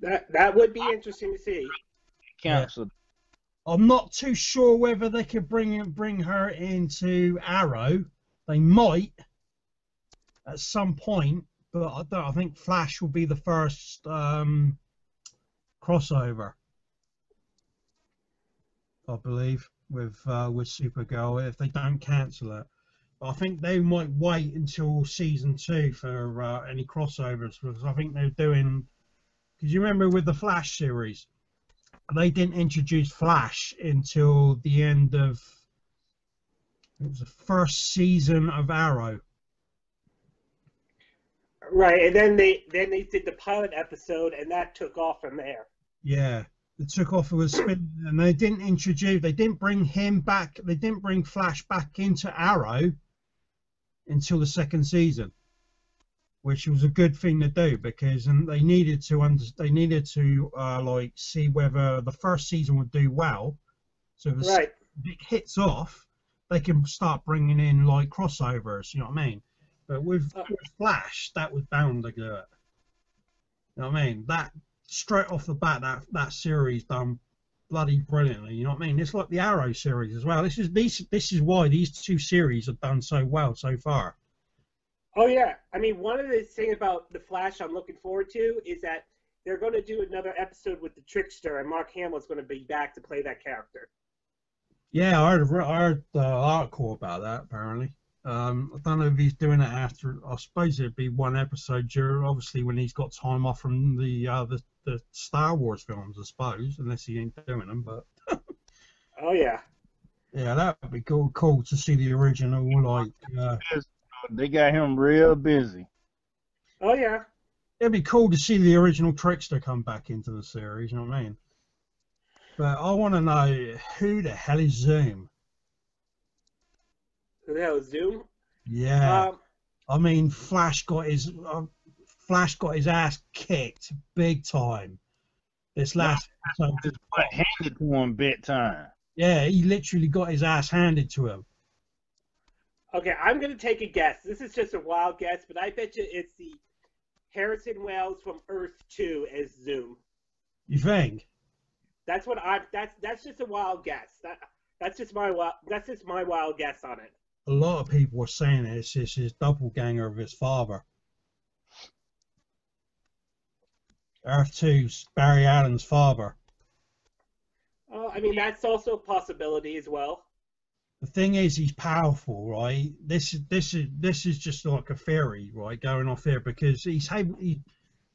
That would be interesting to see. Cancelled. I'm not too sure whether they could bring her into Arrow. They might at some point, but I think Flash will be the first crossover. I believe with Supergirl if they don't cancel it. But I think they might wait until season 2 for any crossovers because I think they're doing. Because you remember with the Flash series, they didn't introduce Flash until the end of. It was the first season of Arrow. Right, and then they did the pilot episode, and that took off from there. Yeah. It took off with spin, and they didn't bring him back. They didn't bring Flash back into Arrow until the second season, which was a good thing to do because they needed to like see whether the first season would do well. So if it hits off, they can start bringing in like crossovers. You know what I mean? But with Flash, that was bound to do it. You know what I mean? That. Straight off the bat, that series done bloody brilliantly. You know what I mean? It's like the Arrow series as well. This is why these two series have done so well so far. Oh yeah, I mean one of the things about the Flash I'm looking forward to is that they're going to do another episode with the Trickster, and Mark Hamill's going to be back to play that character. Yeah, I heard the article about that apparently. I don't know if he's doing it after. I suppose it'd be one episode during, obviously, when he's got time off from the Star Wars films, I suppose, unless he ain't doing them. But oh yeah, yeah, that would be cool to see the original. Like they got him real busy. Oh yeah, it'd be cool to see the original Trickster come back into the series. You know what I mean? But I want to know who the hell is Zoom. Who the hell is Zoom? Yeah, I mean, Flash got his ass kicked big time. This last episode, His butt handed to him big time. yeah, he literally got his ass handed to him. Okay, I'm going to take a guess. This is just a wild guess, but I bet you it's the Harrison Wells from Earth 2 as Zoom. You think? That's just a wild guess. That's just my wild guess on it. A lot of people were saying it's his doppelganger of his father. Earth 2's Barry Allen's father. Oh, I mean that's also a possibility as well. The thing is, he's powerful, right? This is just like a theory, right? Going off here because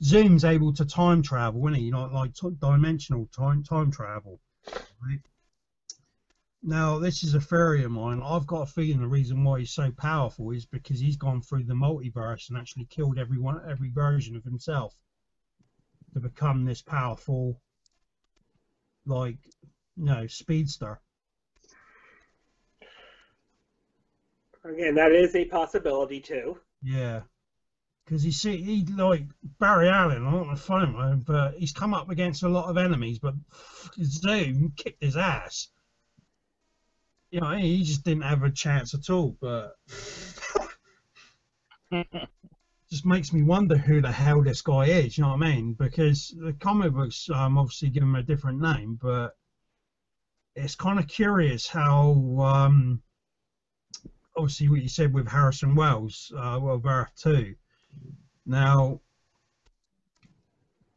Zoom's able to time travel, isn't he? Like dimensional time travel, right? Now, this is a theory of mine. I've got a feeling the reason why he's so powerful is because he's gone through the multiverse and actually killed every version of himself to become this powerful, like, speedster. Again, that is a possibility too. Yeah. Because he like Barry Allen, I don't want to find him, but he's come up against a lot of enemies, but Zoom kicked his ass. You know, he just didn't have a chance at all, but just makes me wonder who the hell this guy is, you know what I mean? Because the comic books obviously give him a different name, but it's kind of curious how, obviously what you said with Harrison Wells, Earth 2. Now,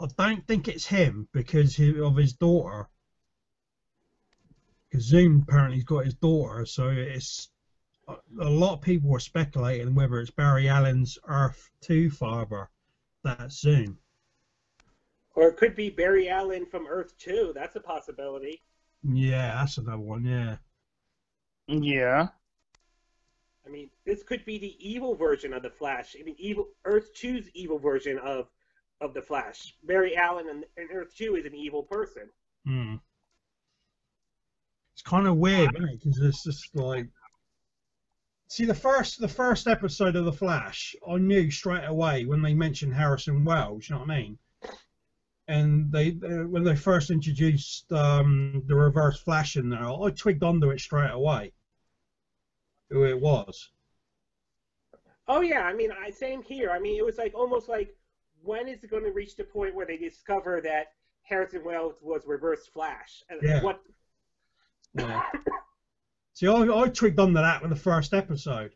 I don't think it's him because of his daughter. Because Zoom apparently has got his daughter, so it's a lot of people are speculating whether it's Barry Allen's Earth 2 father that's Zoom. Or it could be Barry Allen from Earth 2. That's a possibility. Yeah, that's another one. Yeah. Yeah. I mean, this could be the evil version of the Flash. I mean, Earth 2's evil version of the Flash. Barry Allen in Earth 2 is an evil person. Hmm. It's kind of weird, isn't it? Because it's just like, see, the first episode of the Flash, I knew straight away when they mentioned Harrison Wells. You know what I mean? And they when they first introduced the Reverse Flash in there, I twigged onto it straight away. Who it was. Oh yeah, I mean, same here. I mean, it was like almost like, when is it going to reach the point where they discover that Harrison Wells was Reverse Flash? And Yeah. what? Yeah. See, I twigged onto that with the first episode.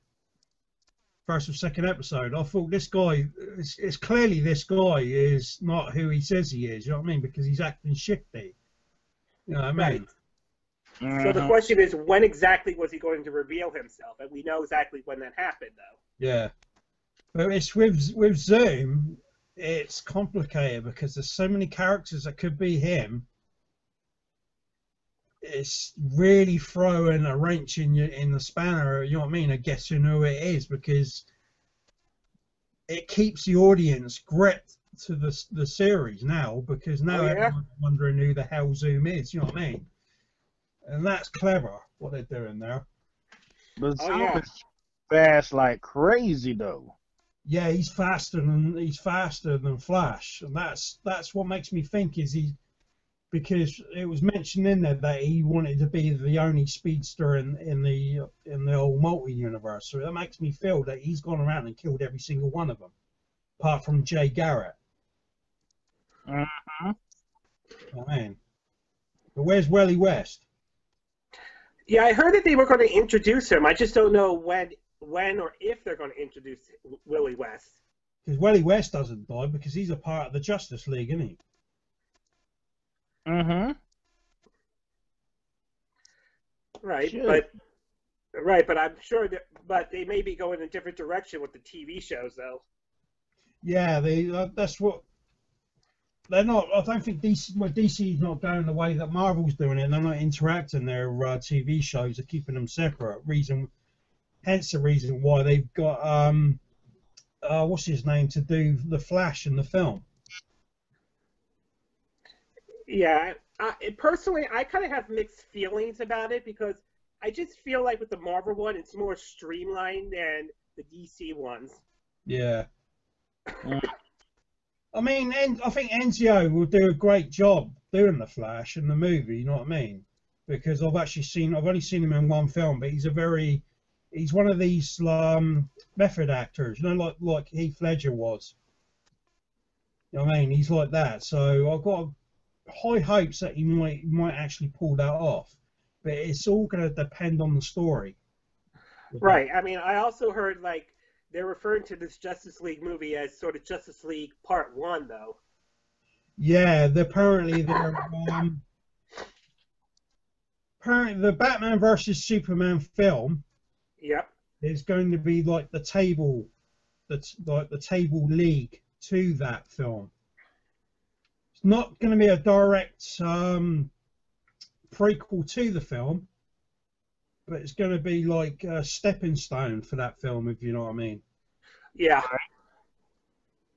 First or second episode. I thought this guy, it's clearly this guy is not who he says he is, you know what I mean? Because he's acting shifty. You know what I mean? Right. So the question is, when exactly was he going to reveal himself? And we know exactly when that happened, though. Yeah. But it's with Zoom, it's complicated because there's so many characters that could be him. It's really throwing a wrench in the spanner, you know what I mean, of guessing who it is, because it keeps the audience gripped to the series now, because now everyone's wondering who the hell Zoom is, you know what I mean? And that's clever what they're doing there. But Zoom is fast like crazy though. Yeah, he's faster than Flash, and that's what makes me think is because it was mentioned in there that he wanted to be the only speedster in the old multi-universe. So that makes me feel that he's gone around and killed every single one of them, apart from Jay Garrett. Mm-hmm. I mean, but where's Wally West? Yeah, I heard that they were going to introduce him. I just don't know when or if they're going to introduce Wally West. Because Wally West doesn't die because he's a part of the Justice League, isn't he? Mm-hmm. Right, Sure. but I'm sure but they may be going in a different direction with the TV shows, though. Yeah, that's what they're not. I don't think DC's not going the way that Marvel's doing it. They're not interacting their TV shows. They're keeping them separate. Hence the reason why they've got what's his name to do the Flash in the film. Yeah, personally, I kind of have mixed feelings about it because I just feel like with the Marvel one, it's more streamlined than the DC ones. Yeah. I mean, I think Enzio will do a great job doing the Flash in the movie. You know what I mean? Because I've only seen him in one film, but he's one of these method actors, you know, like Heath Ledger was. You know what I mean? He's like that. So I've got high hopes that he might actually pull that off, but it's all going to depend on the story. Right. I mean, I also heard like they're referring to this Justice League movie as sort of Justice League Part 1, though. Yeah, apparently the Batman versus Superman film. Yep. Is going to be like the table league to that film. It's not going to be a direct prequel to the film, but it's going to be like a stepping stone for that film, if you know what I mean. Yeah.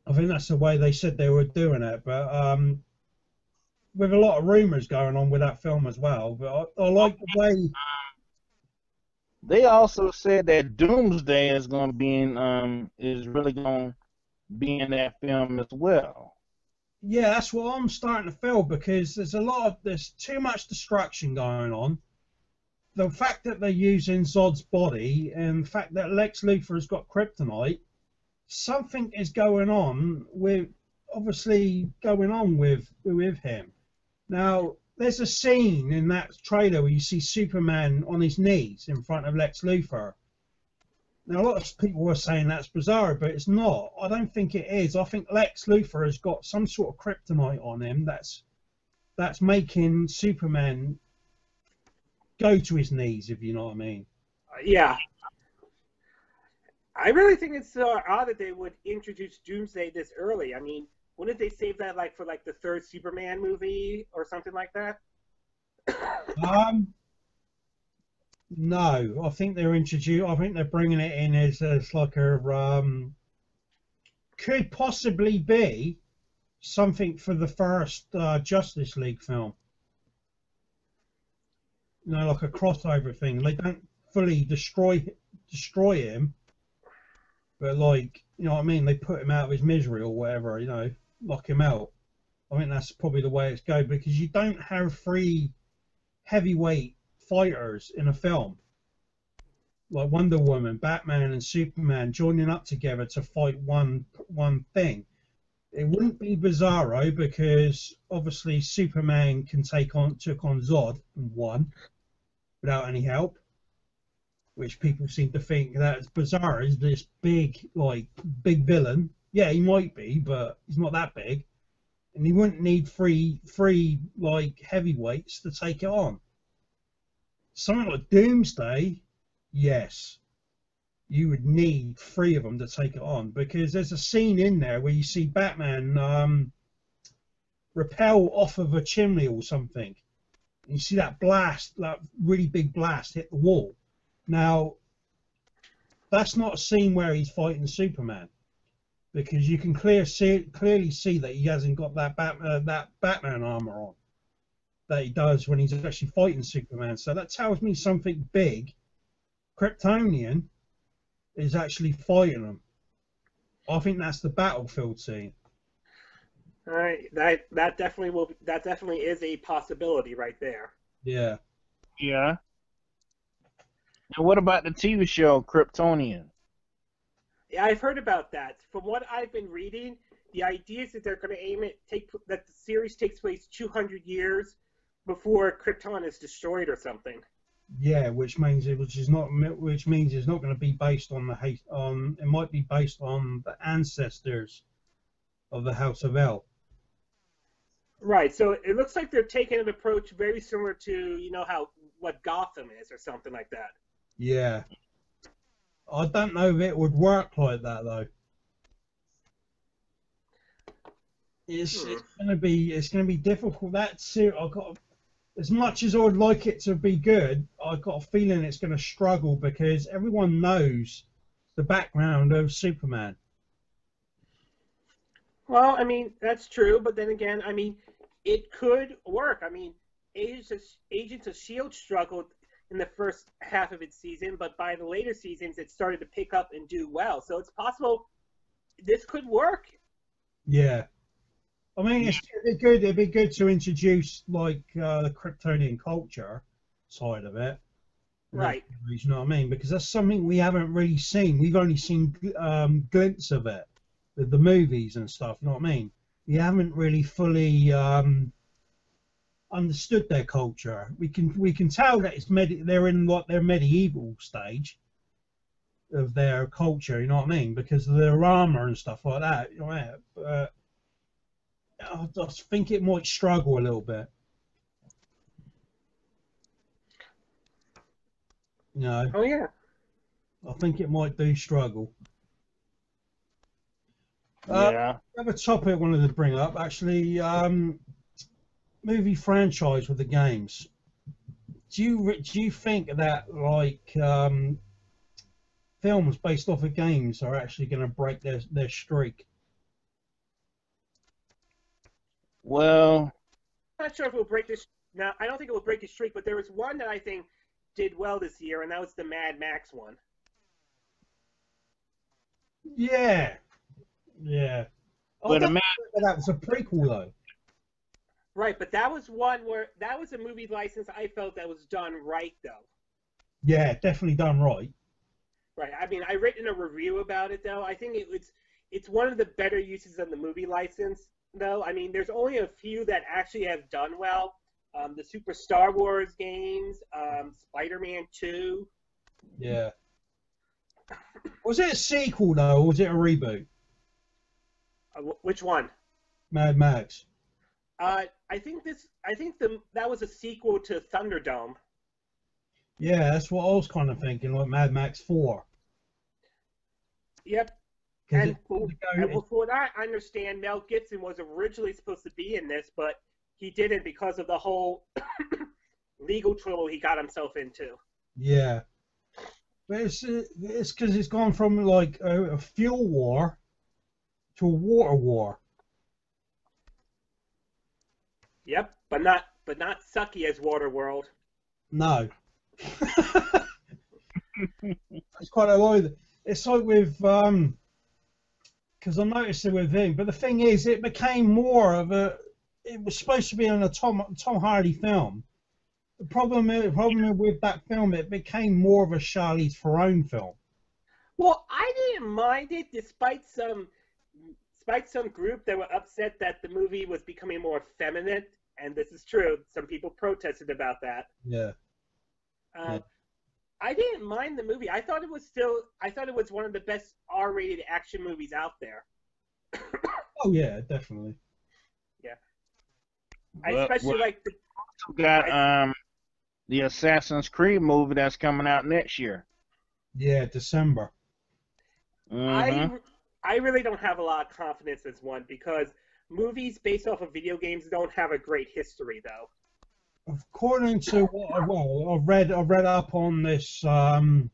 I think that's the way they said they were doing it, but with a lot of rumours going on with that film as well. But I like the way. They also said that Doomsday is going to be is really going to be in that film as well. Yeah, that's what I'm starting to feel because there's too much destruction going on. The fact that they're using Zod's body and the fact that Lex Luthor has got kryptonite, something is going on with him. Now, there's a scene in that trailer where you see Superman on his knees in front of Lex Luthor. Now, a lot of people were saying that's bizarre, but it's not. I don't think it is. I think Lex Luthor has got some sort of kryptonite on him that's making Superman go to his knees, if you know what I mean. Yeah. I really think it's odd that they would introduce Doomsday this early. I mean, Wouldn't they save that like for like the third Superman movie or something like that? No, I think they're introduced. I think they're bringing it in as like a could possibly be something for the first Justice League film. You know, like a crossover thing. They don't fully destroy him, but like, you know what I mean. They put him out of his misery or whatever. You know, knock him out. I think that's probably the way it's going, because you don't have three heavyweight fighters in a film like Wonder Woman, Batman, and Superman joining up together to fight one thing. It wouldn't be Bizarro, because obviously Superman took on Zod and won without any help, which people seem to think that Bizarro is this big villain. Yeah, he might be, but he's not that big, and he wouldn't need three like heavyweights to take it on. Something like Doomsday, yes, you would need three of them to take it on, because there's a scene in there where you see Batman rappel off of a chimney or something. And you see that blast, that really big blast, hit the wall. Now, that's not a scene where he's fighting Superman, because you can clearly see that he hasn't got that Batman armor on that he does when he's actually fighting Superman. So that tells me something big, Kryptonian, is actually fighting him. I think that's the battlefield scene. All right, that definitely is a possibility right there. Yeah. Yeah. And what about the TV show Kryptonian? Yeah, I've heard about that. From what I've been reading, the idea is that they're going to that the series takes place 200 years before Krypton is destroyed or something. Yeah, which means it's not going to be based on it might be based on the ancestors of the House of El. Right. So it looks like they're taking an approach very similar to what Gotham is or something like that. Yeah. I don't know if it would work like that though. It's going to be difficult. As much as I would like it to be good, I've got a feeling it's going to struggle, because everyone knows the background of Superman. Well, I mean, that's true, but then again, I mean, it could work. I mean, Agents of S.H.I.E.L.D. struggled in the first half of its season, but by the later seasons, it started to pick up and do well. So it's possible this could work. Yeah. I mean, it'd be good to introduce the Kryptonian culture side of it. Right. You know what I mean? Because that's something we haven't really seen. We've only seen glimpses of it with the movies and stuff. You know what I mean? We haven't really fully understood their culture. We can tell that they're in their medieval stage of their culture. You know what I mean? Because of their armor and stuff like that. You know, but I just think it might struggle a little bit. You know? Oh, yeah. I think it might do struggle. Yeah. Another topic I wanted to bring up, actually, movie franchise with the games. Do you think that films based off of games are actually going to break their streak? Well, I'm not sure if it will break this. Now, I don't think it will break the streak, but there was one that I think did well this year, and that was the Mad Max one. Yeah. but That was a prequel, though. Right, but that was a movie license I felt that was done right, though. Yeah, definitely done right. Right. I mean, I written a review about it, though. I think it's one of the better uses of the movie license, though. I mean, there's only a few that actually have done well. The Super Star Wars games, Spider-Man 2. Yeah. Was it a sequel, though, or was it a reboot? Which one? Mad Max. I think that was a sequel to Thunderdome. Yeah, that's what I was kind of thinking, like Mad Max 4. Yep. 'Cause And for what I understand, Mel Gibson was originally supposed to be in this, but he didn't because of the whole legal trouble he got himself into. yeah. But it's because it's gone from like a fuel war to a water war. Yep, but not sucky as Waterworld. No. It's quite a lot. It's like with because I noticed it with him. But the thing is, it became more of a. It was supposed to be a Tom Hardy film. The problem with that film, it became more of a Charlize Theron film. Well, I didn't mind it, despite some group that were upset that the movie was becoming more feminine, and this is true. Some people protested about that. Yeah. Yeah. I didn't mind the movie. I thought it was one of the best R-rated action movies out there. Oh yeah, definitely. Yeah. I especially like the. Got the Assassin's Creed movie that's coming out next year. Yeah, December. Mm-hmm. I really don't have a lot of confidence in this one because movies based off of video games don't have a great history, though. According to what I've read up on this, the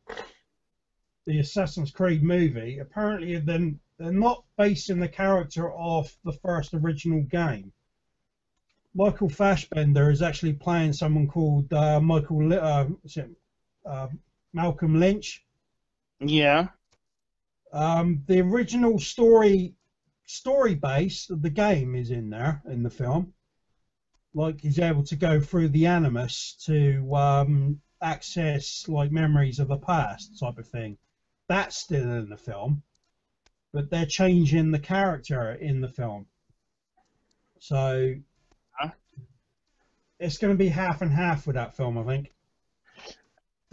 Assassin's Creed movie. Apparently, they're not basing the character off the first original game. Michael Fassbender is actually playing someone called Malcolm Lynch. Yeah. The original story base of the game is in there in the film. Like he's able to go through the Animus to access like memories of the past type of thing. That's still in the film, but they're changing the character in the film. So it's going to be half and half with that film, I think.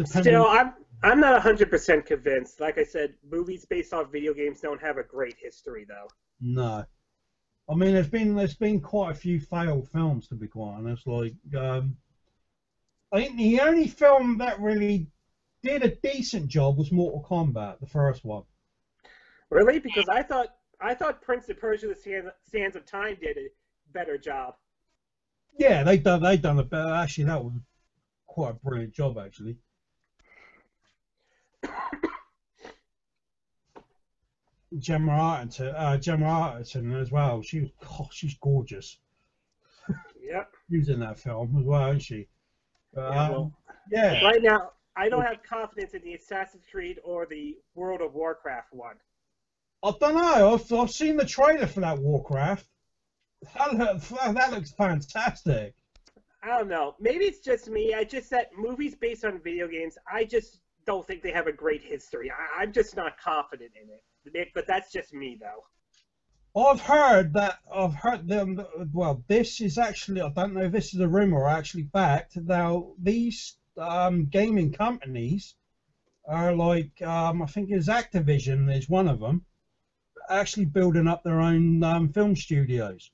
Still, I'm not 100% convinced. Like I said, movies based off video games don't have a great history, though. No. I mean, there's been quite a few failed films, to be quite honest. Like, I think the only film that really did a decent job was Mortal Kombat, the first one. Really? Because I thought Prince of Persia: The Sands of Time did a better job. Yeah, they done a better. Actually, that was quite a brilliant job, actually. Gemma Arterton as well. She's gorgeous. Yep. She was in that film as well, isn't she? Yeah. Right now, I don't have confidence in the Assassin's Creed or the World of Warcraft one. I don't know. I've seen the trailer for that Warcraft. That looks fantastic. I don't know. Maybe it's just me. I just said movies based on video games. I just don't think they have a great history. I'm just not confident in it. But that's just me, though. I've heard them. Well, this is actually, I don't know if this is a rumor or actually fact. Now, these gaming companies are like, I think it's Activision is one of them, actually building up their own film studios.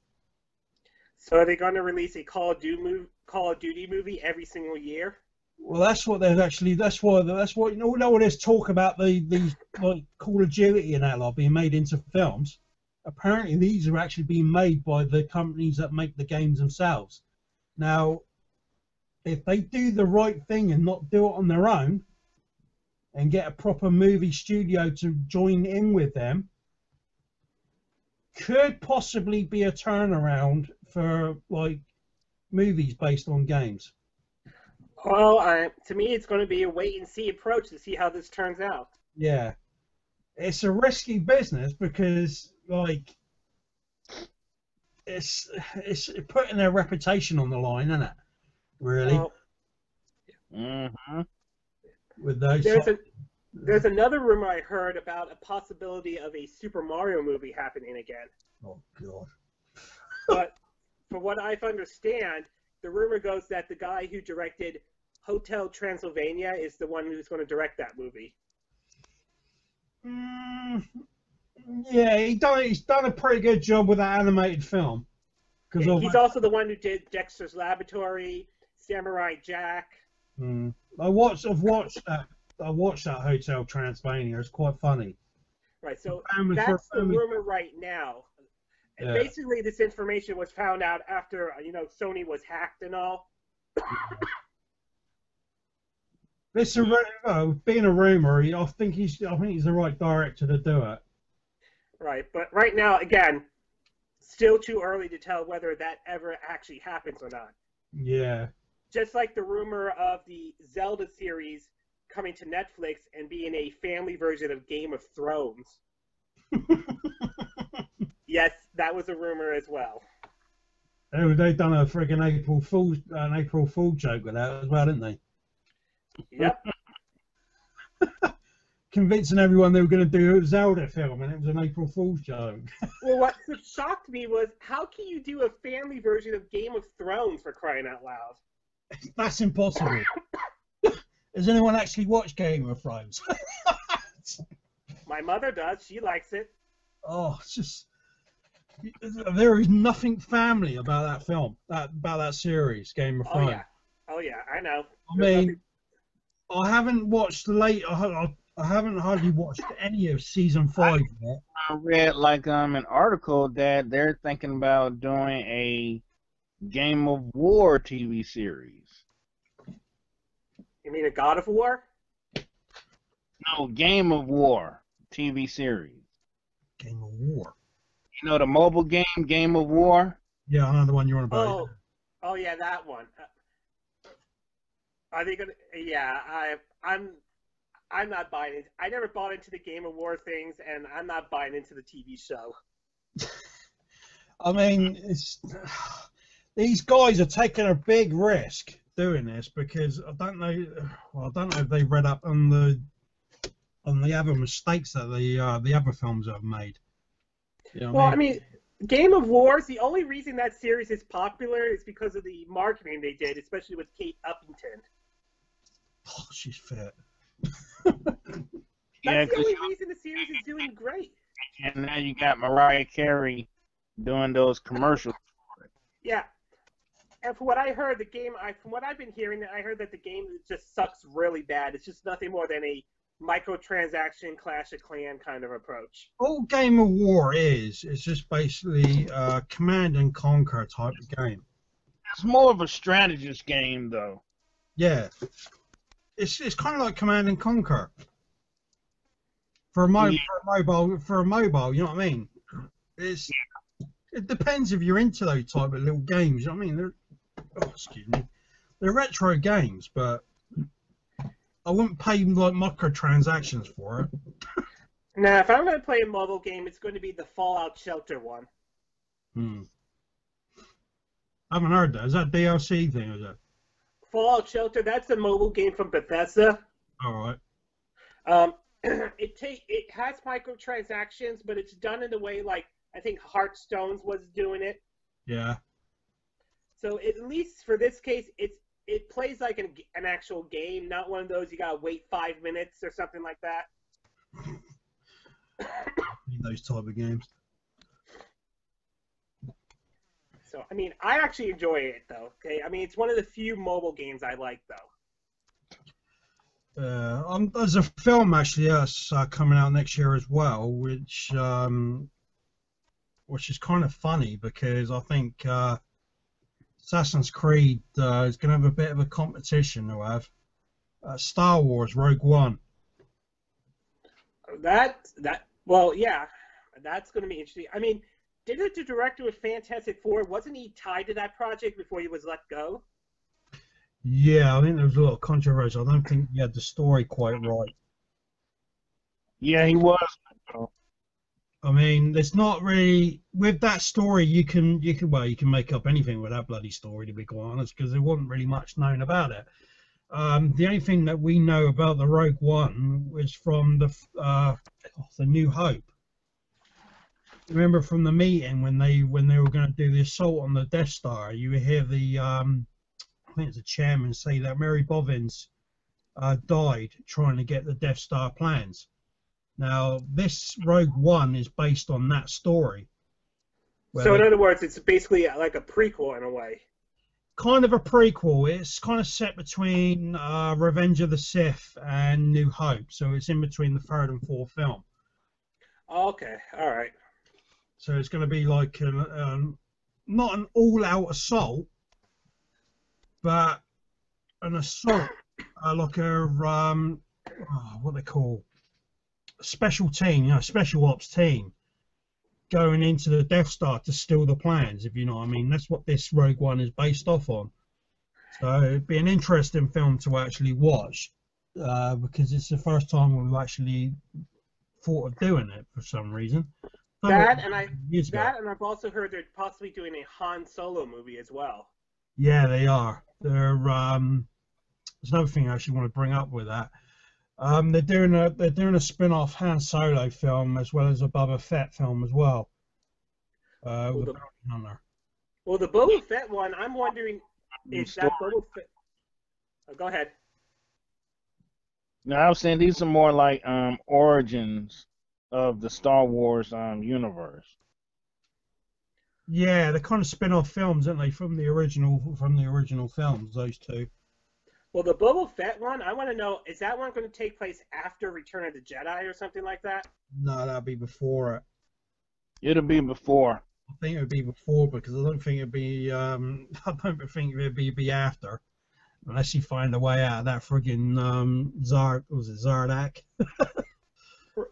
So are they going to release a Call of Duty movie every single year? Well, that's what they've actually. That's what you know. All this talk about these like Call of Duty and that lot being made into films. Apparently, these are actually being made by the companies that make the games themselves. Now, if they do the right thing and not do it on their own, and get a proper movie studio to join in with them, could possibly be a turnaround for like movies based on games. Well, to me, it's going to be a wait-and-see approach to see how this turns out. Yeah. It's a risky business because, like, it's putting their reputation on the line, isn't it? Really? Well, Mm-hmm. With those. There's another rumor I heard about a possibility of a Super Mario movie happening again. Oh, God. But from what I understand, the rumor goes that the guy who directed Hotel Transylvania is the one who's going to direct that movie. Yeah, he's done a pretty good job with that animated film. He's also the one who did Dexter's Laboratory, Samurai Jack. I've watched that Hotel Transylvania. It's quite funny. Right. So Family for that's the family. rumor right now. And Yeah. basically, this information was found out after Sony was hacked and all. This being a rumor. I think he's the right director to do it. Right. But right now, again, still too early to tell whether that ever actually happens or not. Yeah. Just like the rumor of the Zelda series coming to Netflix and being a family version of Game of Thrones. Yes, that was a rumor as well. They done a friggin' April Fool joke with that as well, didn't they? Yep. Convincing everyone they were going to do a Zelda film, and it was an April Fool's joke. Well, what shocked me was how can you do a family version of Game of Thrones, for crying out loud? That's impossible. Has anyone actually watched Game of Thrones? My mother does. She likes it. Oh, it's just there is nothing family about that film, about that series, Game of Thrones. Oh yeah, I know. I mean, I haven't watched I haven't hardly watched any of season 5 yet. I read an article that they're thinking about doing a Game of War TV series. You mean a God of War? No, Game of War TV series. Game of War. You know the mobile game Game of War? Yeah, I know the one you're on about. Oh yeah, that one. Are they gonna? Yeah, I'm not buying it. I never bought into the Game of War things, and I'm not buying into the TV show. I mean, these guys are taking a big risk doing this because I don't know if they read up on the other mistakes that the other films have made. You know what I mean, Game of Wars, the only reason that series is popular is because of the marketing they did, especially with Kate Upington. Oh, she's fit. That's the only reason the series is doing great. And now you got Mariah Carey doing those commercials. Yeah. And from what I heard, from what I've been hearing, I heard that the game just sucks really bad. It's just nothing more than a microtransaction Clash of Clans kind of approach. All Game of War is just basically a command and conquer type of game. It's more of a strategist game, though. Yeah, it's kind of like command and conquer for a mobile. You know what I mean? It depends if you're into those type of little games. You know what I mean? They're retro games, but I wouldn't pay like microtransactions for it. Now, if I'm going to play a mobile game, it's going to be the Fallout Shelter one. I haven't heard that. Is that DLC thing? Or is that Fallout Shelter? That's a mobile game from Bethesda. all right? It has microtransactions, but it's done in a way like I think Hearthstone was doing it. Yeah. So at least for this case, it plays like an actual game, not one of those you gotta wait 5 minutes or something like that. Those type of games. So I mean, I actually enjoy it though. Okay, I mean it's one of the few mobile games I like though. There's a film actually coming out next year as well, which is kind of funny because I think Assassin's Creed is going to have a bit of a competition. They'll have Star Wars Rogue One. Well, yeah, that's going to be interesting. I mean, didn't the director of Fantastic Four, wasn't he tied to that project before he was let go? Yeah, I think there was a lot of controversy. I don't think he had the story quite right. Yeah, he was. I mean, there's not really with that story. You can make up anything with that bloody story, to be quite honest, because there wasn't really much known about it. The only thing that we know about the Rogue One was from the New Hope. Remember from the meeting when they were going to do the assault on the Death Star, you would hear the I think it's the chairman say that Mary Bobbins died trying to get the Death Star plans. Now, this Rogue One is based on that story. So, in other words, it's basically like a prequel in a way. Kind of a prequel. It's kind of set between Revenge of the Sith and New Hope, so it's in between the third and fourth film. Okay, all right. So it's going to be like not an all-out assault, but an assault, like a what they call special team, special ops team, going into the Death Star to steal the plans. If you know what I mean, that's what this Rogue One is based off on. So it'd be an interesting film to actually watch, because it's the first time we've actually thought of doing it for some reason. That and I've also heard they're possibly doing a Han Solo movie as well. Yeah, they are. There's another thing I actually want to bring up with that. They're doing a spin-off Han Solo film as well as a Boba Fett film as well. With the Bounty Hunter. Well, the Boba Fett one, I'm wondering, is that Boba Fett? Oh, go ahead. No, I was saying these are more like origins of the Star Wars universe. Yeah, they're kind of spin-off films, aren't they, from the original films? Those two. Well, the Boba Fett one, I want to know, is that one going to take place after Return of the Jedi or something like that? No, that'll be before it. It'll be before. I think it would be before, because I don't think it'd be. I don't think it'd be after, unless you find a way out of that friggin' Zardak?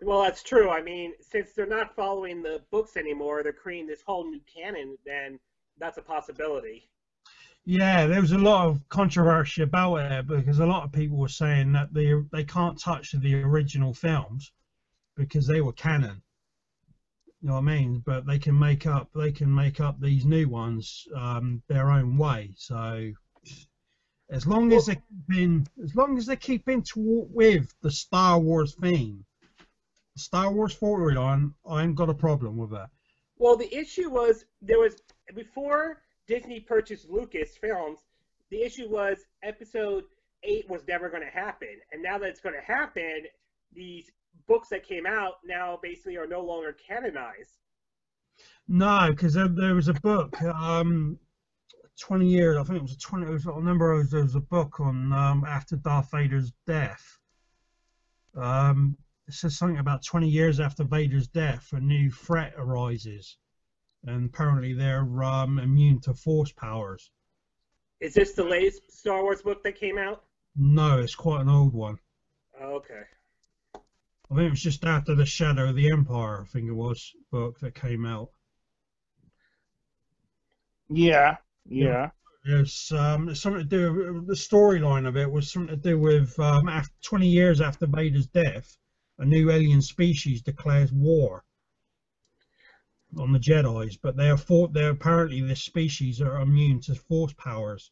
Well, that's true. I mean, since they're not following the books anymore, they're creating this whole new canon, then that's a possibility. Yeah, there was a lot of controversy about it, because a lot of people were saying that they can't touch the original films because they were canon. You know what I mean? But they can make up these new ones their own way. So as long as they're keeping with the Star Wars theme, the Star Wars storyline, I ain't got a problem with that. Well, the issue was before Disney purchased Lucasfilms, the issue was Episode 8 was never going to happen, and now that it's going to happen, these books that came out now basically are no longer canonized. No, because there was a book, 20 years, I think it was I remember there was a book on after Darth Vader's death. It says something about 20 years after Vader's death, a new threat arises, and apparently they're immune to Force powers. Is this the latest Star Wars book that came out? No, it's quite an old one. Okay. I think it was just after the Shadow of the Empire, I think it was, book that came out. Yeah. It's something to do with the storyline of it was something to do with after 20 years after Vader's death, a new alien species declares war on the Jedis, but they're apparently this species are immune to Force powers.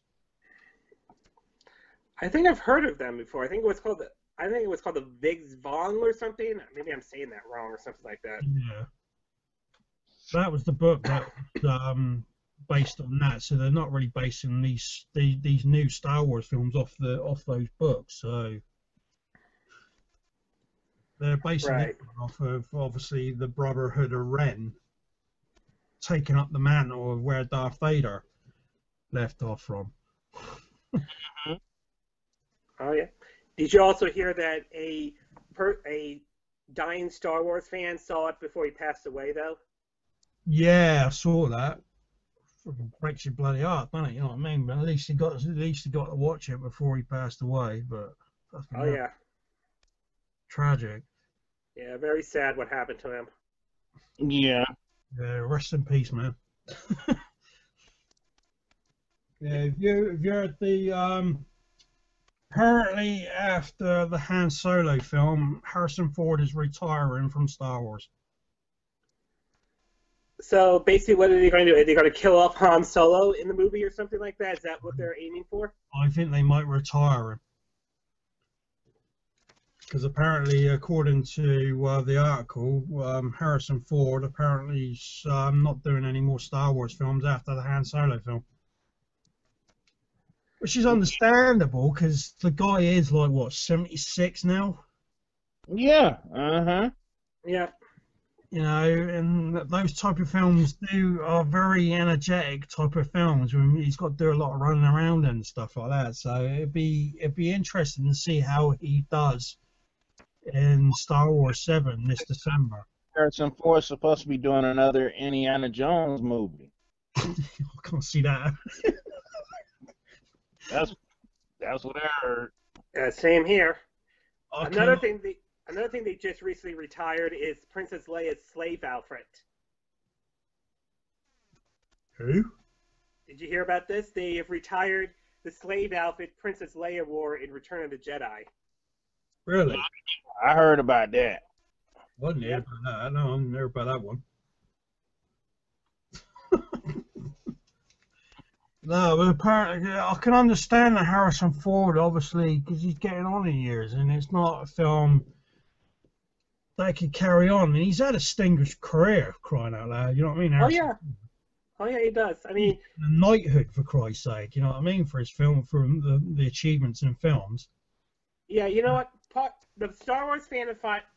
I think I've heard of them before. I think it was called the Viggs Vong or something. Maybe I'm saying that wrong or something like that. Yeah. So that was the book that was based on that. So they're not really basing these new Star Wars films off those books. So they're basing it off of obviously the Brotherhood of Ren taking up the mantle of where Darth Vader left off from. Oh yeah. Did you also hear that a dying Star Wars fan saw it before he passed away, though? Yeah, I saw that. Fucking breaks your bloody heart, doesn't it? You know what I mean? But at least he got to watch it before he passed away. But yeah, tragic. Yeah, very sad what happened to him. Yeah. Yeah, rest in peace, man. Yeah, if you're at the apparently after the Han Solo film, Harrison Ford is retiring from Star Wars. So basically, what are they going to do? Are they going to kill off Han Solo in the movie or something like that? Is that what they're aiming for? I think they might retire him. Because apparently, according to the article, Harrison Ford apparently is not doing any more Star Wars films after the Han Solo film. Which is understandable, because the guy is like, what, 76 now? Yeah, Yeah. You know, and those type of films are very energetic type of films. When he's got to do a lot of running around and stuff like that. So it'd be interesting to see how he does in Star Wars 7 this December. Harrison Ford's supposed to be doing another Indiana Jones movie. I can't see that. That's what I heard. Same here. I Another can't- thing they just recently retired is Princess Leia's slave outfit. Who? Did you hear about this? They have retired the slave outfit Princess Leia wore in Return of the Jedi. Really? I heard about that. Wasn't there about that? No, I'm never about that one. No, but apparently, I can understand that Harrison Ford, obviously, because he's getting on in years, and it's not a film that could carry on. And he's had a distinguished career, crying out loud. You know what I mean? Oh yeah, he does. I mean, knighthood, for Christ's sake. You know what I mean? For his film, for the achievements in films. yeah, you know what? The Star Wars fan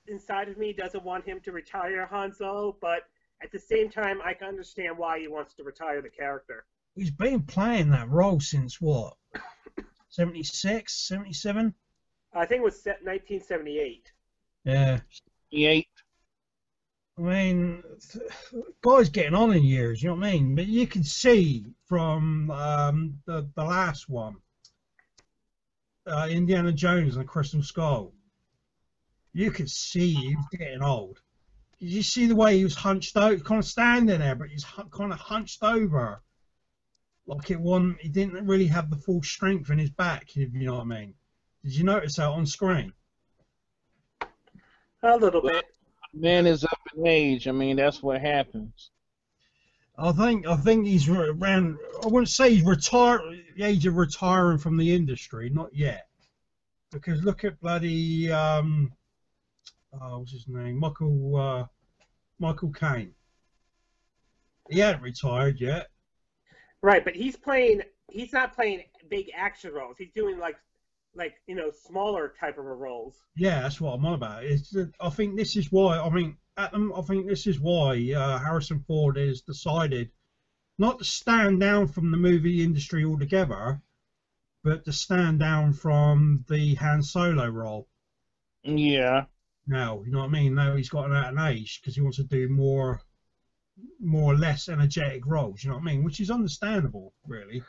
inside of me doesn't want him to retire Han Solo, but at the same time, I can understand why he wants to retire the character. He's been playing that role since what? 76, 77? I think it was set 1978. Yeah. 8. I mean, guy's getting on in years, you know what I mean? But you can see from the last one, Indiana Jones and the Crystal Skull, you could see he was getting old. Did you see the way he was hunched over, kind of standing there, but he's kind of hunched over? Like he didn't really have the full strength in his back, if you know what I mean. Did you notice that on screen? A little bit. Man is up in age. I mean, that's what happens. I think he's around. I wouldn't say he's retired, the age of retiring from the industry, not yet. Because look at bloody what's his name, Michael Caine. He hadn't retired yet. Right, but he's not playing big action roles. He's doing like smaller type of roles. Yeah, that's what I'm on about. I think this is why. I mean, I think this is why Harrison Ford has decided not to stand down from the movie industry altogether, but to stand down from the Han Solo role. Yeah. Now, you know what I mean? Now he's gotten out an age because he wants to do more or less energetic roles. You know what I mean? Which is understandable, really.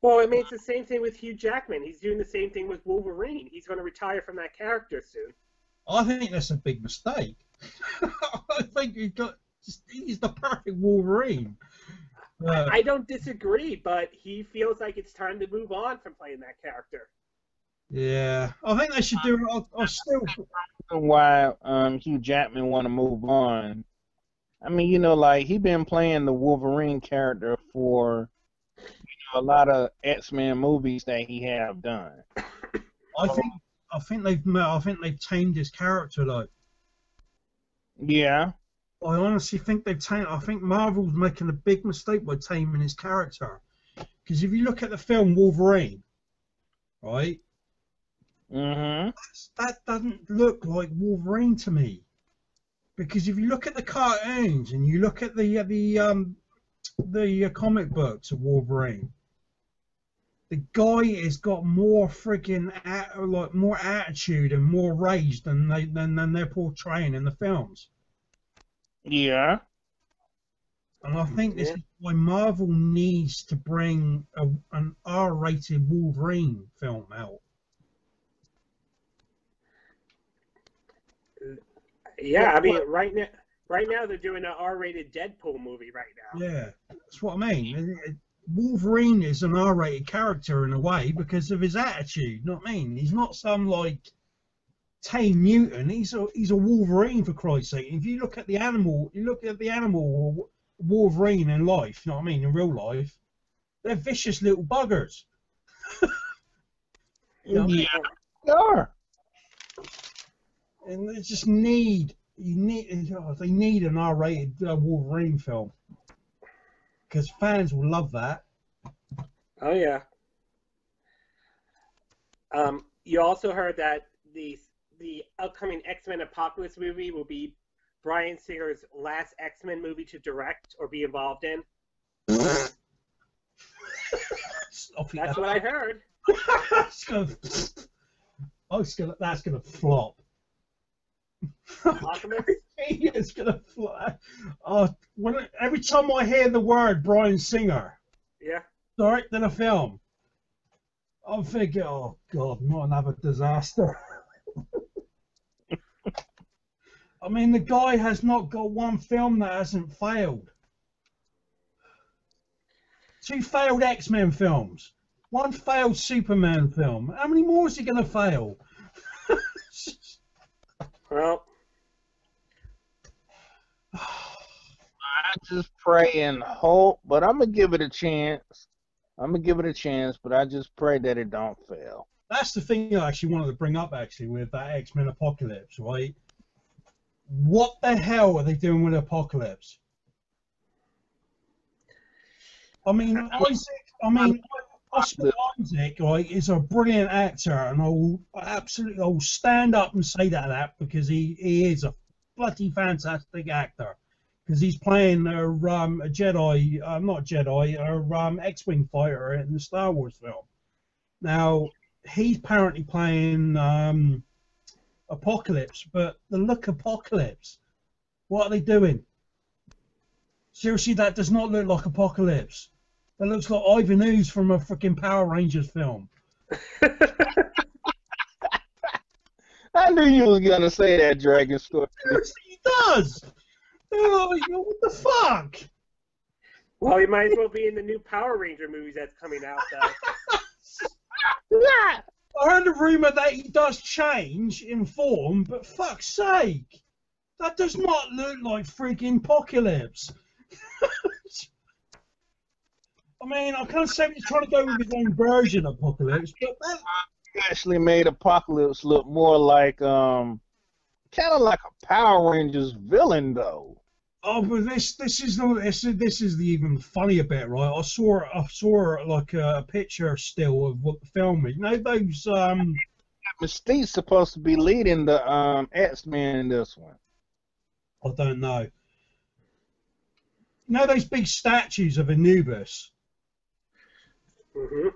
Well, I mean, it's the same thing with Hugh Jackman. He's doing the same thing with Wolverine. He's going to retire from that character soon. I think that's a big mistake. I think he's the perfect Wolverine. I don't disagree, but he feels like it's time to move on from playing that character. Yeah, I think they should do it. I still. Why Hugh Jackman want to move on? I mean, you know, like he been playing the Wolverine character for a lot of X-Men movies that he have done. I think they've tamed his character though. Yeah. I honestly think they've tamed. I think Marvel's making a big mistake by taming his character. Because if you look at the film Wolverine, right? Mm-hmm. That doesn't look like Wolverine to me. Because if you look at the cartoons and you look at the comic books of Wolverine, the guy has got more freaking more attitude and more rage than they're portraying in the films. Yeah. And I think this is why Marvel needs to bring an R-rated Wolverine film out. Yeah, I mean, right now they're doing an R-rated Deadpool movie right now. Yeah, that's what I mean. Wolverine is an R-rated character in a way because of his attitude. You know what I mean? He's not some like tame mutant. He's a Wolverine, for Christ's sake. If you look at the animal, Wolverine in life. You know what I mean? In real life, they're vicious little buggers. You know what I mean? Yeah. They are. And they just need they need an R-rated Wolverine film because fans will love that. Oh yeah. You also heard that the upcoming X-Men Apocalypse movie will be Bryan Singer's last X-Men movie to direct or be involved in. That's what I heard. That's gonna flop. Apocalypse? He is gonna fly. Every time I hear the word Bryan Singer Yeah. directing a film, I'm thinking, oh God, not another disaster. I mean, the guy has not got one film that hasn't failed. 2 failed X-Men films. 1 failed Superman film. How many more is he going to fail? Well, I just pray and hope, but I'm gonna give it a chance. But I just pray that it don't fail. That's the thing I actually wanted to bring up, actually, with that X-Men Apocalypse, right? What the hell are they doing with Apocalypse? I mean, Oscar Isaac, right, is a brilliant actor, and I'll stand up and say that because he is a bloody fantastic actor. Because he's playing a Jedi, not Jedi, a X-wing fighter in the Star Wars film. Now he's apparently playing Apocalypse, but the look Apocalypse, what are they doing? Seriously, that does not look like Apocalypse. That looks like Ivan Ooze from a freaking Power Rangers film. I knew you was gonna say that, Dragon Story. Seriously, he does. Oh, what the fuck? well, he might as well be in the new Power Ranger movies that's coming out, though. Yeah. I heard a rumor that he does change in form, but fuck's sake, that does not look like freaking Apocalypse. I mean, I can't say he's trying to go with his own version of Apocalypse, but that Actually made Apocalypse look more like kind of like a Power Rangers villain though. oh, but this is the even funnier bit, right? I saw like a picture still of what the film is. You know those Mystique's supposed to be leading the X-Men in this one. I don't know. You know those big statues of Anubis? Mm-hmm.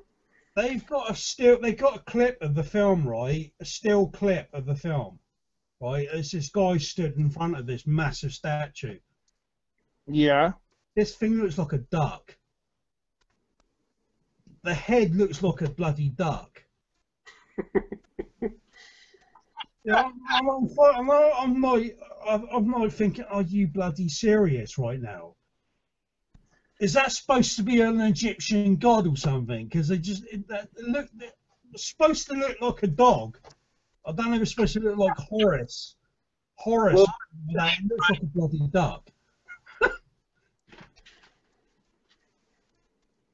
They've got a clip of the film, right? A still clip of the film, right? As this guy stood in front of this massive statue. Yeah. This thing looks like a duck. The head looks like a bloody duck. Yeah, I'm not thinking, are you bloody serious right now? Is that supposed to be an Egyptian god or something? Because it's supposed to look like a dog. I don't know if it's supposed to look like Horus. Horus, it looks like a bloody duck.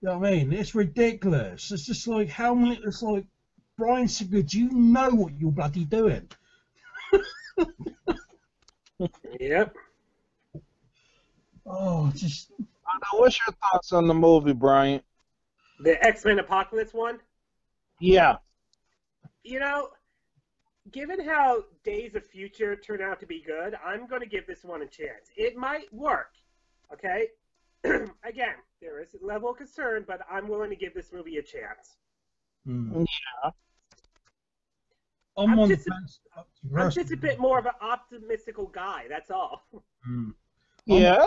You know what I mean? It's ridiculous. It's just like, it's like, Bryan Singer, do you know what you're bloody doing? Yep. Oh, just... What's your thoughts on the movie, Brian? The X-Men Apocalypse one? Yeah. You know, given how Days of Future turned out to be good, I'm going to give this one a chance. It might work, okay? Again, there is a level of concern, but I'm willing to give this movie a chance. Yeah. I'm just a bit more of an optimistical guy, that's all. Yeah.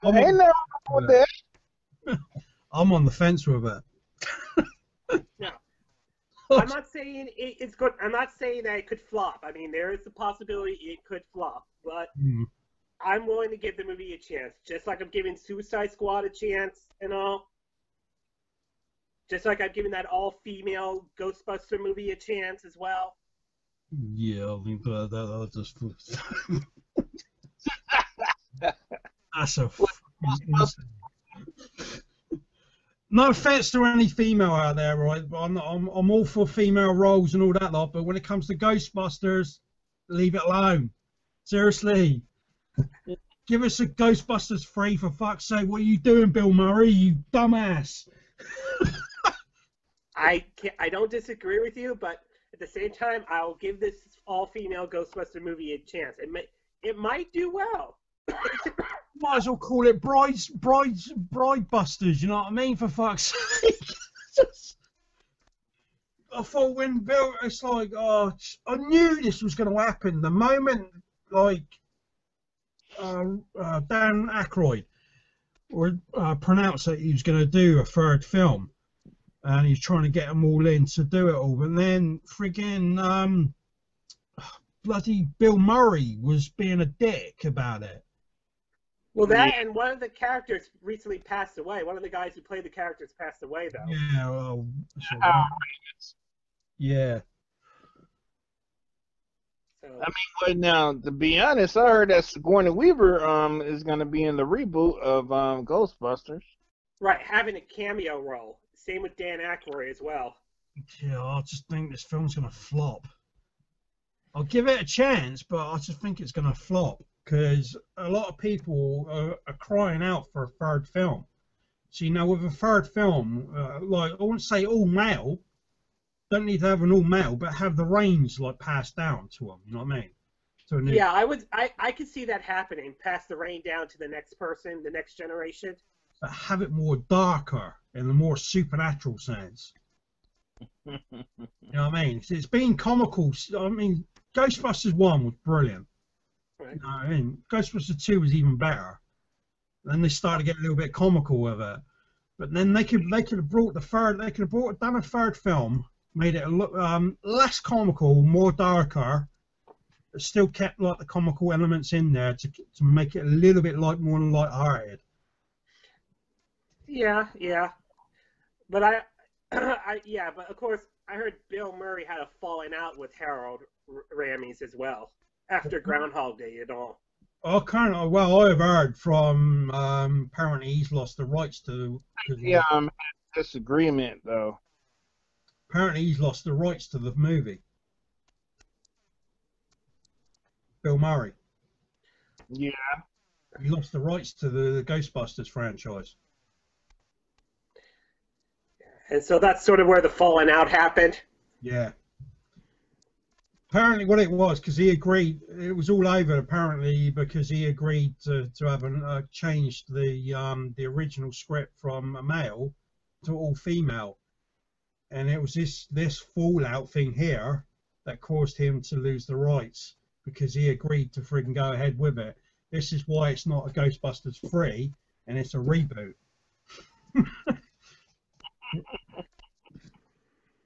I'm Ain't nothing wrong with that. I'm on the fence with it. No. I'm not saying it's good. I'm not saying that it could flop. I mean, there is the possibility it could flop, but I'm willing to give the movie a chance. Just like I'm giving Suicide Squad a chance and all. Just like I've given that all-female Ghostbuster movie a chance as well. Yeah, I think that'll just... That's a no offense to any female out there, right? But I'm all for female roles and all that lot. But when it comes to Ghostbusters, leave it alone. Seriously, give us a Ghostbusters 3 for fuck's sake. What are you doing, Bill Murray? You dumbass. I don't disagree with you, but at the same time, I'll give this all-female Ghostbuster movie a chance. It might do well. Might as well call it Bride Busters, you know what I mean? For fuck's sake. I thought when Bill, it's like, oh, I knew this was going to happen. The moment, like, Dan Aykroyd or pronounced that he was going to do a third film, and he's trying to get them all in to do it all. But then friggin' bloody Bill Murray was being a dick about it. Well, that and one of the characters recently passed away. One of the guys who played the characters passed away, though. Yeah, well, yeah. So, I mean, well, now to be honest, I heard that Sigourney Weaver is going to be in the reboot of Ghostbusters. right, having a cameo role. Same with Dan Aykroyd as well. Yeah, I just think this film's gonna flop. I'll give it a chance, but I just think it's gonna flop because a lot of people are crying out for a third film. So, you know, with a third film, like, I wouldn't say all male, don't need to have an all male, but have the range like passed down to them. You know what I mean? To a new, Yeah, I could see that happening. Pass the reign down to the next person, the next generation. but have it more darker in a more supernatural sense. You know what I mean? It's been comical. I mean, Ghostbusters 1 was brilliant. Right. You know what I mean? Ghostbusters 2 was even better. Then they started getting a little bit comical with it. But then they could have brought done a third film, made it look less comical, more darker, but still kept like the comical elements in there to make it a little bit like more light-hearted. Yeah. But but of course, I heard Bill Murray had a falling out with Harold Ramis as well after Groundhog Day and all. I've heard from apparently he's lost the rights to. Yeah, disagreement though. Apparently he's lost the rights to the movie. Bill Murray. Yeah. He lost the rights to the Ghostbusters franchise. And so that's sort of where the falling out happened. Yeah. Apparently, what it was, because he agreed, it was all over. Apparently, because he agreed to have changed the original script from a male to all female, and it was this fallout thing here that caused him to lose the rights because he agreed to friggin' go ahead with it. This is why it's not a Ghostbusters 3 and it's a reboot.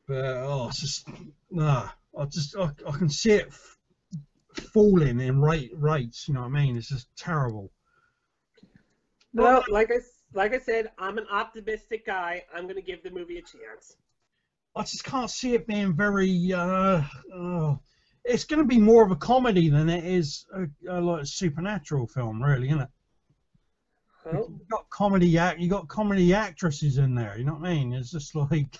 But it's just I can see it falling in rates. You know what I mean? It's just terrible. Well, like I said, I'm an optimistic guy. I'm going to give the movie a chance. I just can't see it being very. It's going to be more of a comedy than it is like a supernatural film, really, isn't it? Well, You got comedy actresses in there. You know what I mean? It's just like.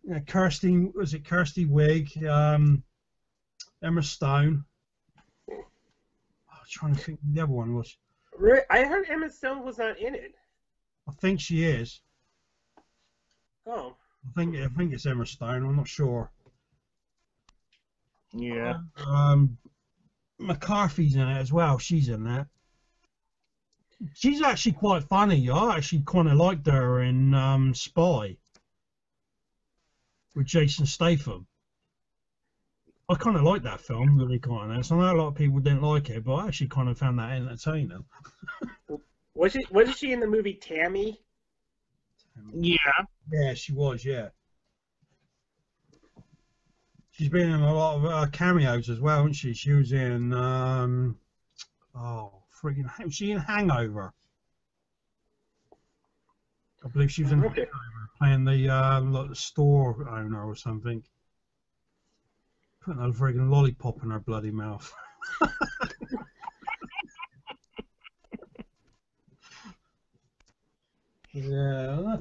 Yeah, Kirsty Wig, Emma Stone. I'm trying to think who the other one was. I heard Emma Stone was not in it. I think she is. Oh. I think it's Emma Stone. I'm not sure. Yeah. McCarthy's in it as well. She's in that. She's actually quite funny. I actually kind of liked her in Spy with Jason Statham. I kind of like that film, really, quite honest. I know a lot of people didn't like it, but I actually kind of found that entertaining. Wasn't she in the movie Tammy? Yeah. Yeah, she was, yeah. She's been in a lot of cameos as well, hasn't she? She was in, was she in Hangover? I believe she was in Hangover, playing the like the store owner or something. Putting a friggin' lollipop in her bloody mouth. Yeah,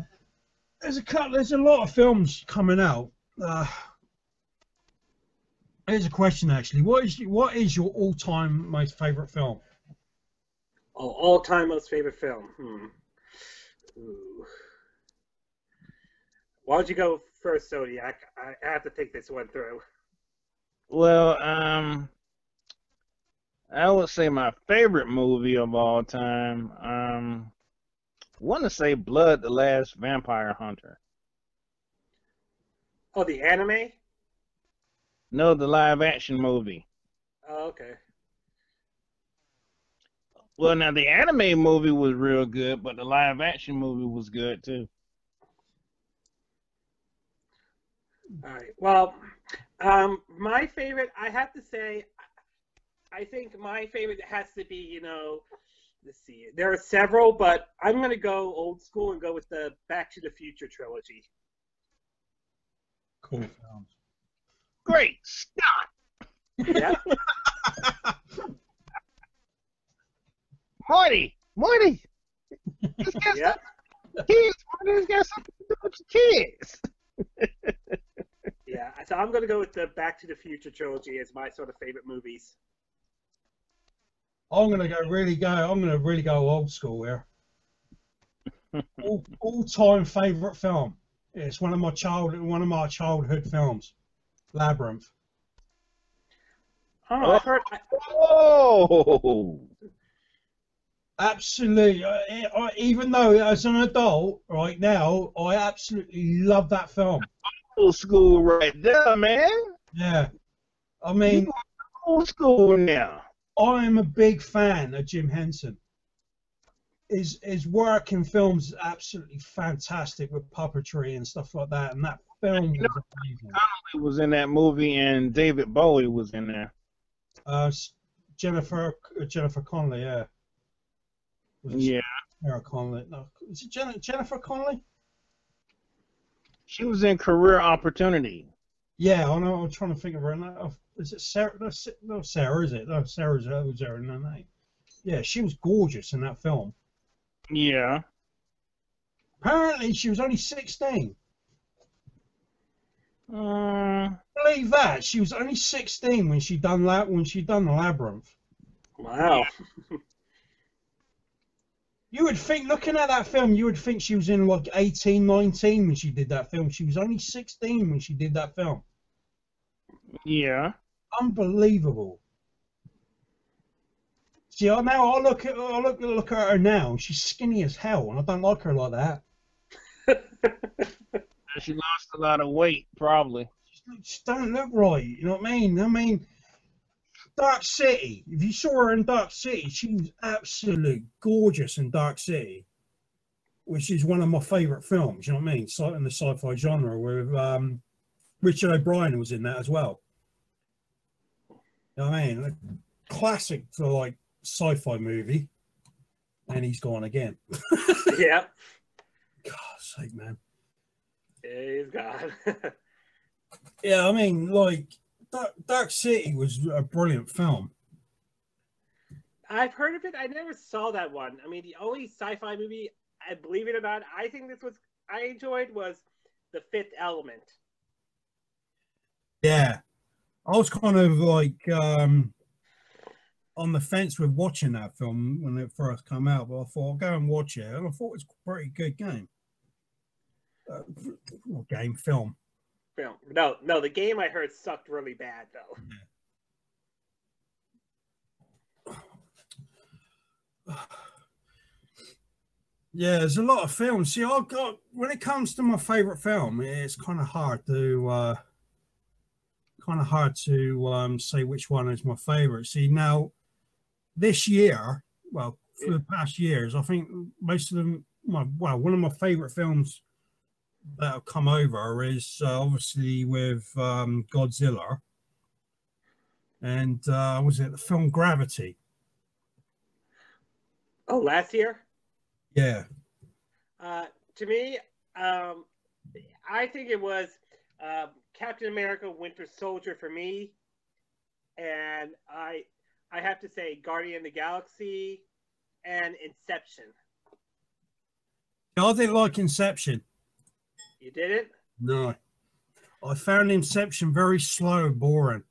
there's a lot of films coming out. Here's a question actually. What is your all-time most favorite film? Oh, all-time most favorite film. Ooh. Why don't you go first, Zodiac? I have to think this one through. Well, I would say my favorite movie of all time. I want to say Blood: The Last Vampire Hunter. Oh, the anime? No, the live-action movie. Oh, okay. Well, now the anime movie was real good, but the live action movie was good too. All right. Well, my favorite, I have to say, I think my favorite has to be, let's see. There are several, but I'm going to go old school and go with the Back to the Future trilogy. Cool films. Great Scott! Yeah. Marty, he's got Yeah. kids. Marty's got something to do with your kids. Yeah. So I'm going to go with the Back to the Future trilogy as my sort of favorite movies. I'm gonna really go old school here. All-time favorite film. It's one of my childhood films. Labyrinth. Oh, I've heard. Oh, Absolutely. Even though as an adult right now, I absolutely love that film. old school right there, man. Yeah. I mean, Old school now. I am a big fan of Jim Henson. His work in films is absolutely fantastic with puppetry and stuff like that, and that film was amazing. He was in that movie, and David Bowie was in there. Jennifer Connelly, yeah. Yeah, Jennifer Connelly. No, is it Jennifer Connelly? she was in Career Opportunity. Yeah, I know. I'm trying to think of her name. Is it Sarah? No, Sarah, is it? No, Sarah's was her name. Yeah, she was gorgeous in that film. Yeah. Apparently, she was only 16. Uh, Believe that she was only 16 when she done the Labyrinth. Wow. You would think, looking at that film, you would think she was in like 18, 19 when she did that film. She was only 16 when she did that film. yeah. Unbelievable. See, I look at her now. She's skinny as hell, and I don't like her like that. She lost a lot of weight, probably. She don't look right. You know what I mean? I mean, Dark City. If you saw her in Dark City, she was absolutely gorgeous in Dark City, which is one of my favourite films. You know what I mean? In the sci-fi genre, with Richard O'Brien was in that as well. You know what I mean? A classic for like sci-fi movie, and he's gone again. Yeah. God's sake, man. Yeah, he's gone. Yeah, I mean, like Dark City was a brilliant film. I've heard of it. I never saw that one. I mean, the only sci-fi movie, I believe it or not, I enjoyed was The Fifth Element. Yeah, I was kind of like on the fence with watching that film when it first came out, but I thought I'll go and watch it, and I thought it was a pretty good game. Film. No, the game I heard sucked really bad though. Yeah, there's a lot of films. See, when it comes to my favorite film, it's kind of hard to say which one is my favorite. See, now this year, well, for the past years, I think most of them, one of my favorite films that have come over is obviously with Godzilla, and was it the film Gravity? Oh, last year? Yeah. To me, I think it was Captain America: Winter Soldier for me, and I have to say Guardian of the Galaxy and Inception. I didn't like Inception. You didn't? No. I found Inception very slow and boring.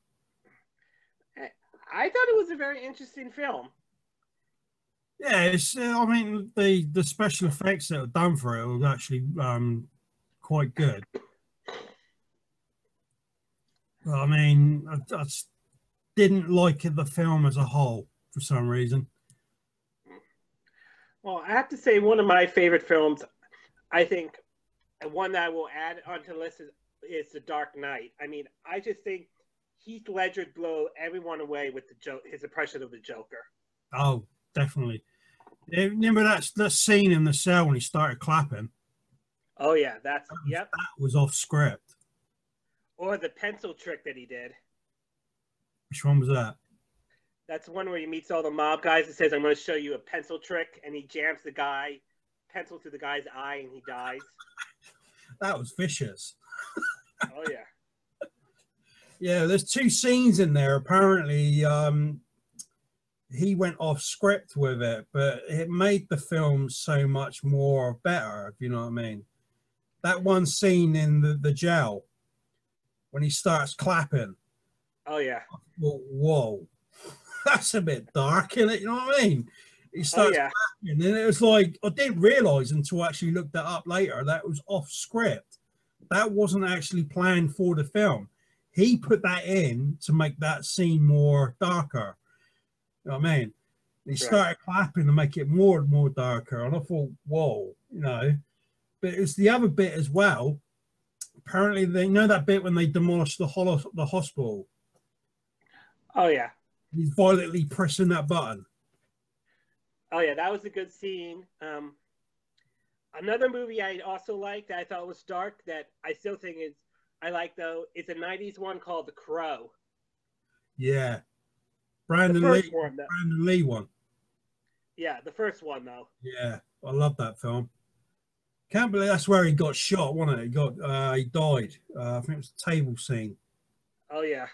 I thought it was a very interesting film. Yeah, it's. I mean, the special effects that were done for it was actually quite good. But, I mean, I just didn't like the film as a whole for some reason. Well, I have to say one of my favorite films, I think, and one that I will add onto the list is The Dark Knight. I mean, I just think Heath Ledger blew everyone away with his impression of the Joker. Oh, definitely. Remember that scene in the cell when he started clapping? Oh yeah, that's yep. That was off script. Or the pencil trick that he did. Which one was that? That's one where he meets all the mob guys and says, "I'm going to show you a pencil trick," and he jams the guy pencil through the guy's eye and he dies. That was vicious. Oh yeah. Yeah, there's two scenes in there. Apparently, he went off script with it, but it made the film so much more better, if you know what I mean. That one scene in the jail when he starts clapping. Oh yeah. Well, whoa, that's a bit dark, isn't it? You know what I mean? He starts clapping, and it was like, I didn't realize until I actually looked that up later that was off script. That wasn't actually planned for the film. He put that in to make that scene more darker. You know what I mean? He started clapping to make it more and more darker. And I thought, whoa, you know. But it's the other bit as well. Apparently, they know that bit when they demolished the hospital. Oh, yeah. He's violently pressing that button. Oh, yeah, that was a good scene. Another movie I also liked that I thought was dark that I still think I like, though, is a 90s one called The Crow. Yeah. Brandon Lee one. Yeah, the first one, though. Yeah, I love that film. Can't believe that's where he got shot, wasn't it? He died. I think it was the table scene. Oh, yeah.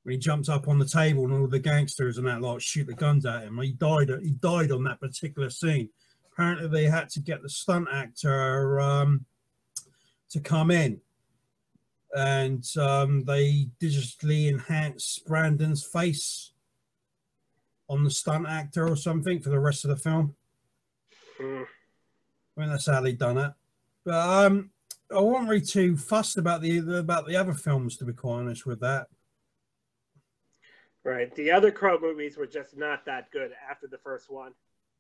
When he jumped up on the table and all the gangsters and that lot shoot the guns at him. He died on that particular scene. Apparently they had to get the stunt actor to come in. And they digitally enhanced Brandon's face on the stunt actor or something for the rest of the film. I mean, that's how they done it. But I wasn't really too fussed about the other films, to be quite honest with that. Right. The other Crow movies were just not that good after the first one.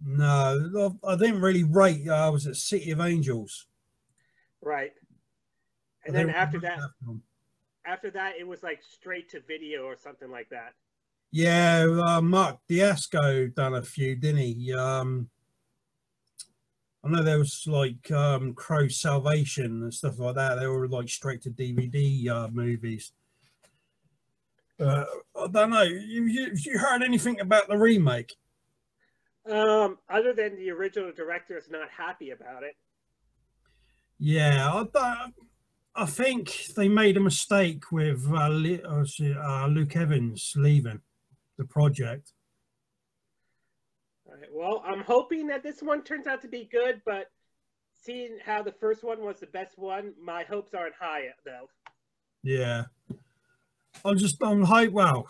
No, I didn't really rate. Was it City of Angels? Right. And then after that, it was like straight to video or something like that. Yeah, Mark Diasco done a few, didn't he? I know there was like Crow Salvation and stuff like that. They were like straight to DVD movies. I don't know. You heard anything about the remake? Other than the original director is not happy about it. Yeah, I think they made a mistake with Luke Evans leaving the project. All right, well, I'm hoping that this one turns out to be good, but seeing how the first one was the best one, my hopes aren't high, though. Yeah. I'm hyped. Well,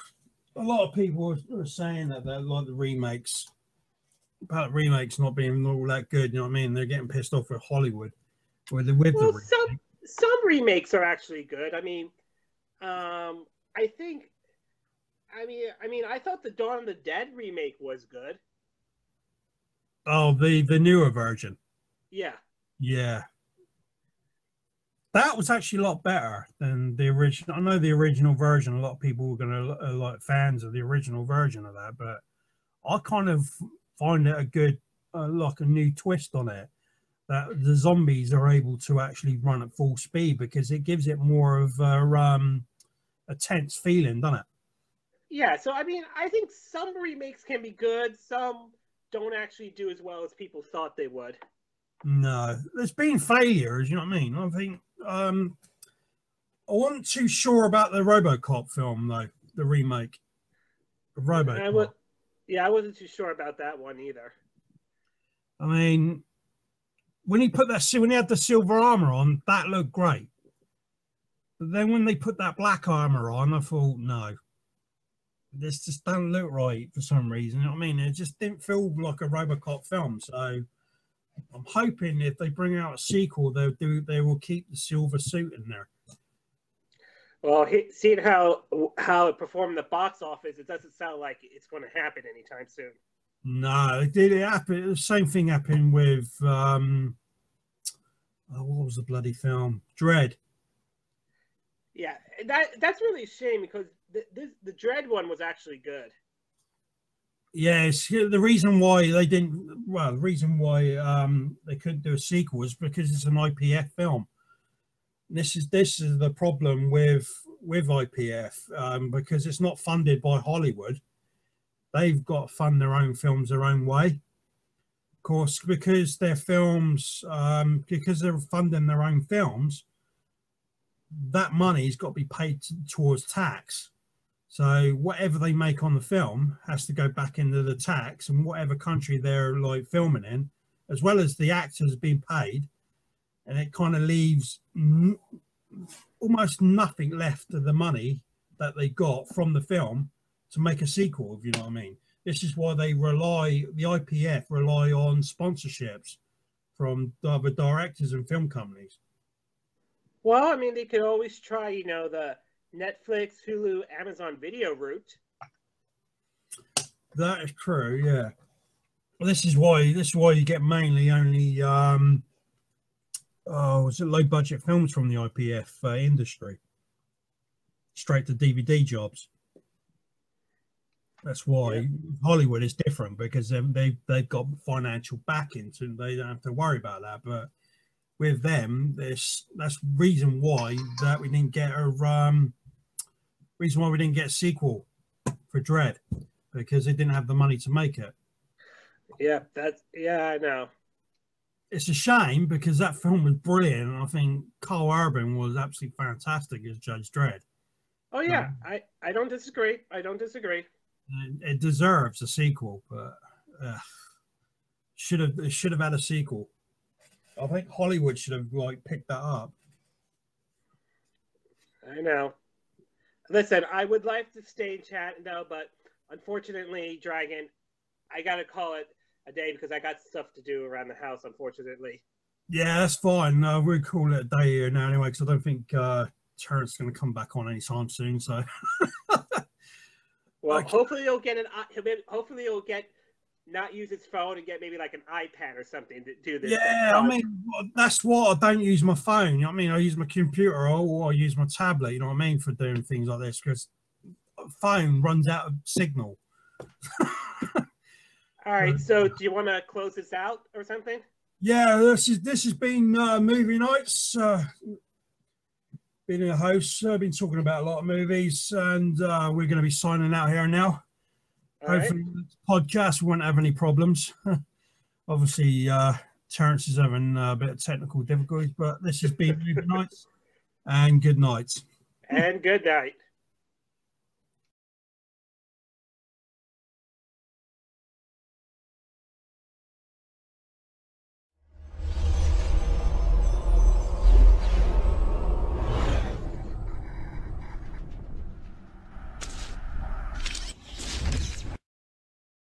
a lot of people are saying that they like the remakes. About remakes not being all that good, you know what I mean? They're getting pissed off with Hollywood. Some remakes are actually good. I mean, I thought the Dawn of the Dead remake was good. Oh, the newer version. Yeah. Yeah. That was actually a lot better than the original. I know the original version, a lot of people were going to like fans of the original version of that, but I kind of find it a good, like a new twist on it, that the zombies are able to actually run at full speed because it gives it more of a tense feeling, doesn't it? Yeah, so I mean, I think some remakes can be good, some don't actually do as well as people thought they would. No, there's been failures, you know what I mean? I think I wasn't too sure about the RoboCop film though, the remake of RoboCop. I wasn't too sure about that one either. I mean, when he had the silver armor on, that looked great. But then when they put that black armor on, I thought, no, this just doesn't look right for some reason. You know what I mean? It just didn't feel like a RoboCop film. So I'm hoping if they bring out a sequel, they will keep the silver suit in there. Well, seeing how it performed in the box office, it doesn't sound like it's going to happen anytime soon. No, it did happen. The same thing happened with what was the bloody film? Dread. Yeah, that's really a shame because the Dread one was actually good. Yes, the reason why they didn't, well, the reason why they couldn't do a sequel is because it's an IPF film. This is the problem with IPF, because it's not funded by Hollywood. They've got to fund their own films their own way. Of course, because their films, because they're funding their own films, that money's got to be paid towards tax. So whatever they make on the film has to go back into the tax, and whatever country they're like filming in, as well as the actors being paid, and it kind of leaves almost nothing left of the money that they got from the film to make a sequel, if you know what I mean. This is why the IPF rely on sponsorships from the other directors and film companies. Well, I mean, they could always try, the Netflix, Hulu, Amazon Video route. That is true, yeah. Well, this is why you get mainly only low budget films from the IPF industry, straight to DVD jobs. That's why Hollywood is different, because they've got financial backing, so they don't have to worry about that. But with them, that's reason why that we didn't get a sequel for Dredd, because they didn't have the money to make it. Yeah, I know. It's a shame, because that film was brilliant, and I think Carl Urban was absolutely fantastic as Judge Dredd. Oh yeah, I don't disagree. It deserves a sequel, but should have had a sequel. I think Hollywood should have picked that up. I know. Listen, I would like to stay in chat though, but unfortunately, Dragon, I gotta call it a day because I got stuff to do around the house. Unfortunately. Yeah, that's fine. We'll call it a day here now anyway, because I don't think Terrence is going to come back on anytime soon. So. Well, hopefully he'll get hopefully he'll get not use his phone and get maybe like an iPad or something to do this. Yeah, I mean, that's what I don't use my phone. You know what I mean? I use my computer or I use my tablet. You know what I mean, for doing things like this, because phone runs out of signal. All right. So, do you want to close this out or something? Yeah, this has been Movie Nights. Been a host, been talking about a lot of movies, and we're going to be signing out here now. Hopefully, this podcast won't have any problems. Obviously, Terrence is having a bit of technical difficulties, but this has been Movie Nights, and good night. And good night.